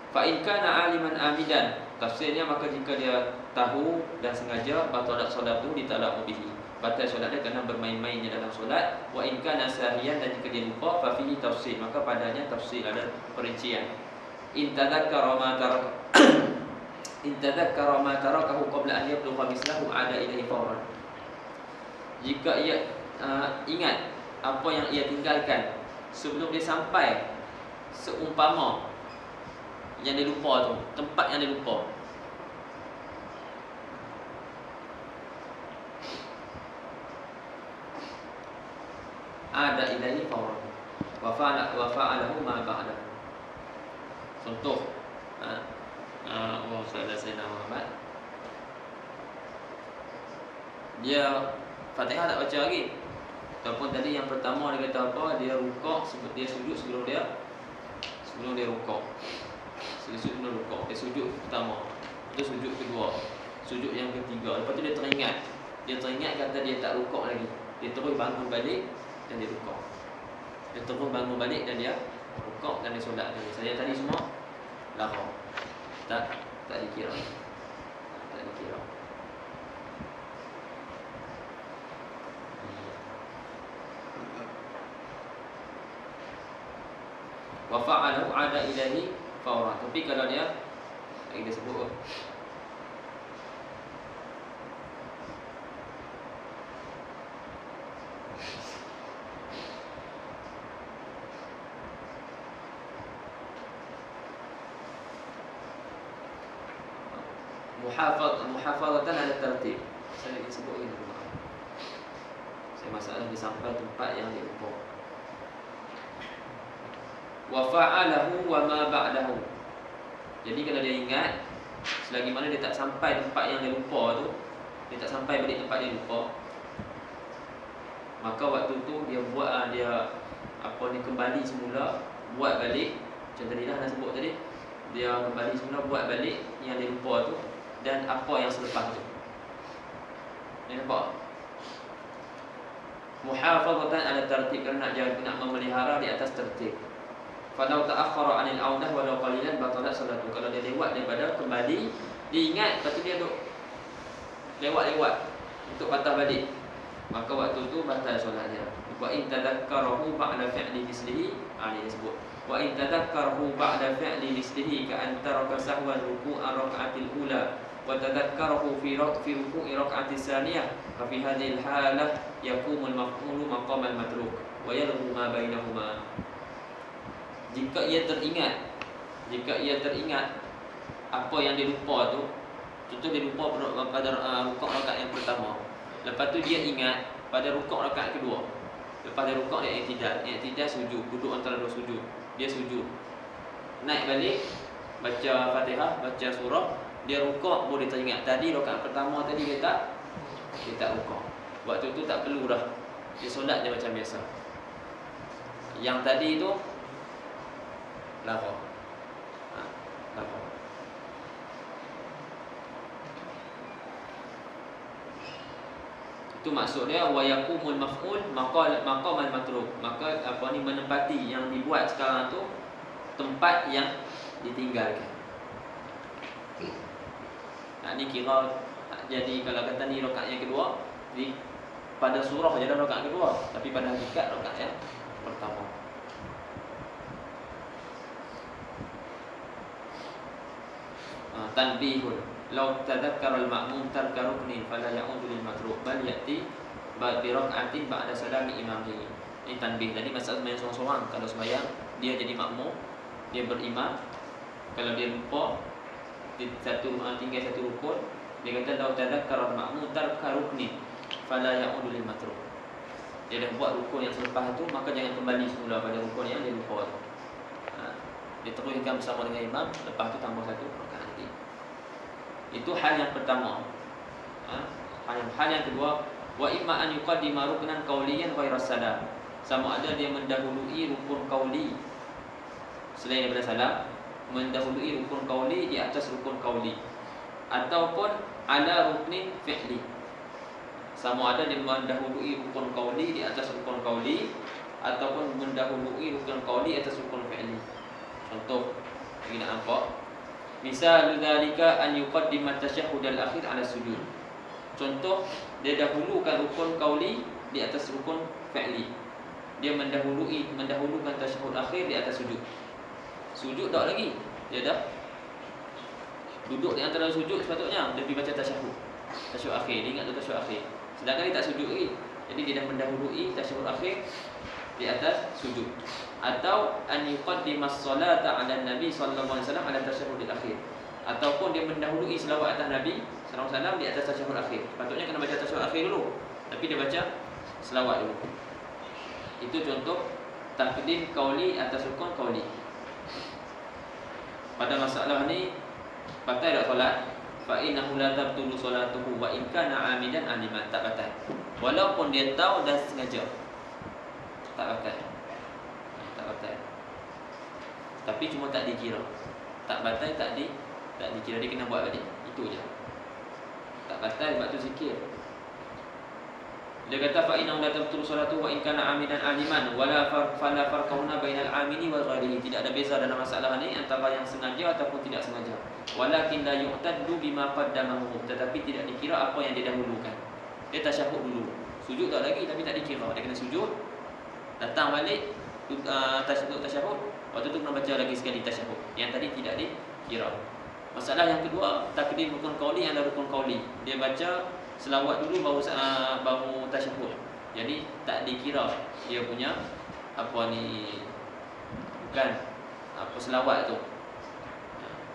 Fa in kana aliman amidan, tafsirnya maka jika dia tahu dan sengaja, batalat solatu ditalamu bihi, batal solat dia kerana bermain-mainnya dalam solat. Wa in kana sahiyan, dan jika dia lupa, fa fihi tafsir, maka padanya tafsir, ada perincian. In tadzakkara ma tarakahu qabla an yablugha mislahu ada ilaihi fawran. Jika ia ingat apa yang ia tinggalkan sebelum dia sampai, seumpama yang dia lupa tu, tempat yang dia lupa, ada ilaihi fawran wa fa'alahu ma ba'da. Contoh, Sayyidina Muhammad, dia Fatihah tak baca lagi, ataupun tadi yang pertama dia kata apa, dia rukuk, dia sujud sebelum dia rukuk. Dia sujud pertama, dia sujud kedua, sujud yang ketiga. Lepas tu dia teringat kata dia tak rukuk lagi. Dia terus bangun balik dan dia rukuk. Dia terus bangun balik dan dia rukuk dan dia solat. Saya tadi semua lahir. Tak dikira. Wa fa'alahu 'ada ilaihi fawran. Tapi kalau dia sebut muhafazatan ala tertib. Saya ingin sebut ini. Saya masalah di sampai tempat yang dilupa. Wa fa'alahu wa ma ba'dahu. Jadi kalau dia ingat, selagi mana dia tak sampai tempat yang dia lupa tu, dia tak sampai balik tempat dia lupa, maka waktu tu dia buat dia kembali semula, buat balik. Macam tadi dah nak sebut tadi, dia kembali semula buat balik yang dia lupa tu dan apa yang selepas tu. Ni nampak? Muhafazatan ala tertib, kerana nak memelihara di atas tertib. Falau ta'akhkhara 'anil aunah walau qalilan batalat salatu. Kalau dia lewat daripada kembali, dia ingat, lepas tu dia duk lewat untuk patah balik, maka waktu tu batal solatnya. Wa in tadhakkarahu ba'da fi'li mislihi, ini disebut. Wa in tadhakkarahu ba'da fi'li mislihi ka an taraka sahwan ruku'a rak'atil ula wa tadhakkarahu fi ruku'i rak'atis tsaniyah, fa fi hadhihi al-halah yaqumul maf'ulu maqamal matruk wa yalghu ma bainahuma. Jika ia teringat apa yang dia lupa tu, contoh dia lupa pada rukuk rakaat yang pertama, lepas tu dia ingat pada rukuk rakaat kedua, lepas dia rukuk dia i'tidal sujud, duduk antara dua sujud, dia sujud, naik balik, baca Fatihah, baca surah, dia rukuk, boleh teringat tadi rakaat pertama tadi dia tak rukuk. Waktu tu tak perlu dah, dia solat dia macam biasa. Yang tadi tu lafaz. Lafaz. Itu maksud dia wa yaqumul maf'ul maqamal matruk. Maka menempati yang dibuat sekarang tu tempat yang ditinggalkan. Ni kira jadi kalau kata ni rakaat yang kedua, pada surah je dah rakaat kedua, tapi pada hakikat rakaat yang pertama. Tanbihun law tadhakkara al-ma'mum tarka ruknin fala ya'udu lil matruk bal ya'ti bi rak'atin ba'da salami imamihi. Ini tanbih. Jadi masalah sembahyang seorang-seorang, kalau sembahyang dia jadi makmum, dia berimam, kalau dia lupa tinggal satu rukun, dia kata law tadhakkara al-ma'mum tarka ruknin fala ya'udu lil matruk. Dia dah buat rukun yang selepas tu, maka jangan kembali semula pada rukun yang dia lupa tu. Dia teruskan bersama dengan imam, lepas tu tambah satu rakaat lagi. Itu hal yang pertama. Hal yang kedua, wa imma an yuqaddima ruknan qawliyan ghairas salam. Sama ada dia mendahului rukun qauli selain daripada salam, mendahului rukun qauli di atas rukun qauli, ataupun ala ruknin fi'li. Sama ada dia mendahului rukun qauli di atas rukun qauli, ataupun mendahului rukun qauli atas rukun fi'li. Contoh, kita nak nampak, misal dzalika an yuqaddima at-tashahhud al-akhir 'ala sujud. Contoh, dia dahulukan rukun qauli di atas rukun fi'li. Dia mendahulukan tasyahud akhir di atas sujud. Sujud tak lagi, dia dah duduk di antara sujud, sepatutnya dia pergi baca tasyahud akhir. Dia ingat tu tasyahud akhir, sedangkan dia tak sujud lagi. Jadi dia dah mendahului tasyahud akhir di atas sujud. Atau an yuqaddima as-salata 'ala an-nabi sallallahu alaihi wasallam 'ala tasyahhud al-akhir. Ataupun dia mendahului selawat atas Nabi sallallahu alaihi wasallam di atas tasyahhud akhir. Patutnya kena baca tasyahhud akhir dulu, tapi dia baca selawat dulu. Itu contoh taqdim qauli atas rukun qauli. Pada masalah ni batal tak solat? Fa innahu la tabtulu salatuhu wa in kana 'amidan 'aliman, tak batal. Walaupun dia tahu dan sengaja, tak batal. Tapi cuma tak dikira. Tak batal, tak dikira, dia kena buat balik. Itu je. Tak batal sebab tu zikir. Dia kata fa inna la tabtulu salatu wa in kana 'amidan 'aliman wala fala farquna bainal 'amili wa ghairihi. Tidak ada beza dalam masalah ni antara yang sengaja ataupun tidak sengaja. Walakin la yu'taddu bima qaddamahu, tetapi tidak dikira apa yang dia dahulukan. Dia tasyahud dulu, sujud tak lagi, tapi tak dikira. Dia kena sujud, datang balik tasyahud, waktu tu kena baca lagi sekali tasyahud. Yang tadi tidak dikira. Masalah yang kedua, takdim rukun qauli yang ada rukun qauli. Dia baca selawat dulu baru tasyahud. Jadi tak dikira dia punya bukan selawat tu.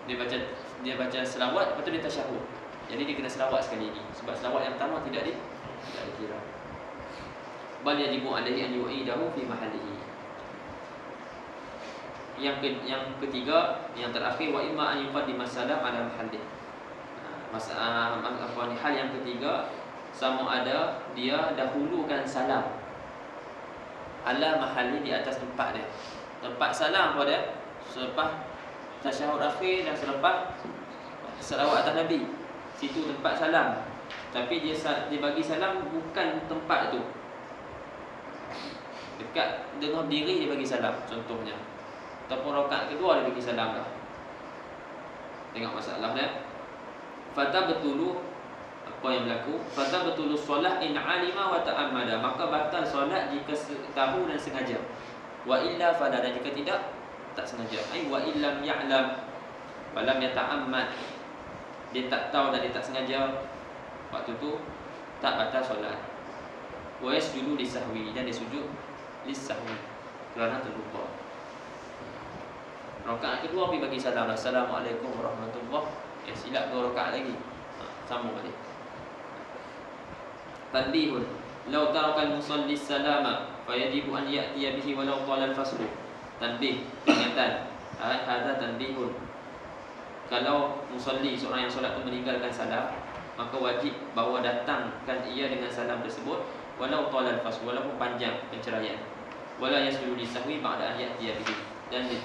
Dia baca selawat, lepas tu dia tasyahud. Jadi dia kena selawat sekali lagi. Sebab selawat yang pertama tidak dikira. Bal yajibu alaihi an yu'idahu fi mahallihi. Yang ketiga, yang terakhir, wa imma an yuqaddima salam ala mahallih. Hal yang ketiga, sama ada dia dahulukan salam ala mahalli, di atas tempat dia. Tempat salam pada selepas tasyahud akhir dan selepas selawat atas Nabi. Situ tempat salam. Tapi dia bagi salam bukan tempat tu. Dekat dengan diri dia bagi salam contohnya. Ataupun rakaat kedua dia bagi salam dah. Tengok masalah dia. Fatabtulu, apa yang berlaku? Fatabtulu solat in alima wa ta'ammada. Maka batal solat jika tahu dan sengaja. Wa illa fala, dan jika tidak, tak sengaja. Ai wa illam ya'lam wa lam yata'ammad. Dia tak tahu dan dia tak sengaja, waktu tu tak batal solat. Wa yasjudu lisahwi, dan dia sujud lisahwi, kerana terlupa. Rakaat kedua pergi bagi salam, Assalamualaikum warahmatullahi. Silap 2 rakaat lagi. Sambung balik. Tanbihun, law taraka al-musalli salama fayajibu an ya'tiya bihi walau qala al-faslu. Tanbih, peringatan. Hadza tanbihun. Kalau musalli, seorang yang solat tu meninggalkan salam, maka wajib bahawa datangkan ia dengan salam tersebut walau qala al-faslu, walaupun panjang penceraian. Wala yasjudu lisahwi ba'da an ya'tiya bihi, dan dia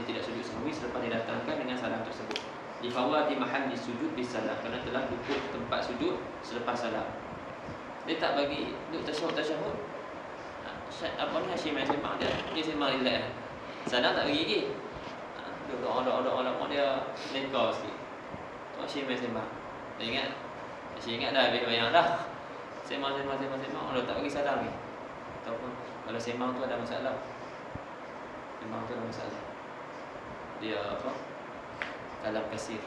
tidak sujud sahwi selepas dia datangkan dengan salam tersebut. Li fawati mahalli sujud bis salam, kerana telah luput tempat sujud selepas salam. Dia tak bagi duduk tasyahud. Apa ni Hashim yang sembang dia sembang relax. Salam tak bagi lagi. Duduk dia lengkau sikit. Tu Hashim yang sembang. Dia ingat, Hashim ingat dah habis bayang dah. Sembang orang tak bagi salam ni. Ataupun kalau sembang tu ada masalah. Sembang tu ada masalah. Dia apa? Kalam kasir.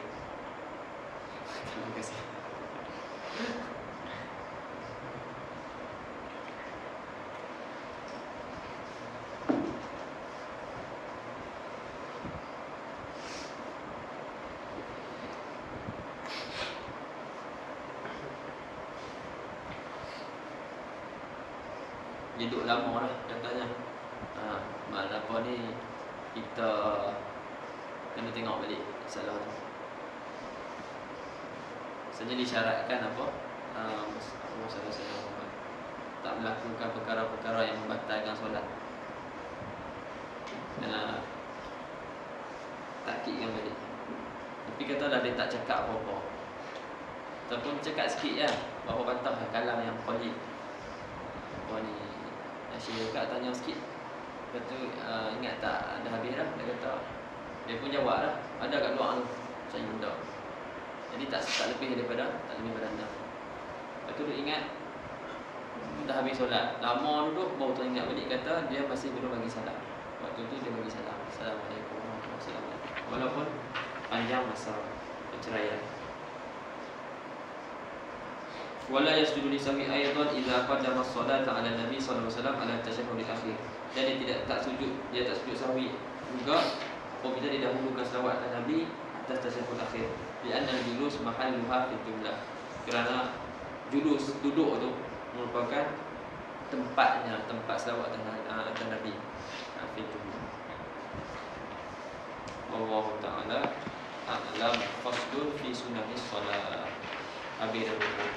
Kalam kasir. Dia duduk lama lah katanya. Mana apa ni, kita kena tengok balik salah tu. Sebenarnya disyaratkan apa? Masalah tak melakukan perkara-perkara yang membatalkan solat. Kena takkidkan balik. Tapi katalah dia tak cakap apa-apa, ataupun cakap sikit je, bahawa bantah kalam yang qalil. Apa ni, Syekh Kak tanya sikit. Kata ingat tak dah habis dah? Dia kata, dia pun jawab lah, ada kat luar tu. Saya benda. Jadi tak lebih daripada 6. Lepas tu dia ingat dah habis solat, lama duduk, baru teringat balik, kata dia masih belum bagi salam. Waktu tu dia bagi salam, Assalamualaikum warahmatullahi wabarakatuh, walaupun panjang masa perceraian. Wala yasjudu lisahwi aidan idza qaddama as-salata 'ala Nabi sallallahu alaihi wasallam 'ala tasyahhud al-akhir. Dan dia tak sujud sahwi juga apabila dia dahulukan selawat kepada Nabi atas tasyahhud akhir. Li'anna al-julus mahalluha fi jumlah. Kerana julus, duduk tu merupakan tempatnya, tempat selawat atas Nabi fi jumlah. Wallahu ta'ala a'lam. Faslun fi sunanis shalah. Habis dah buku.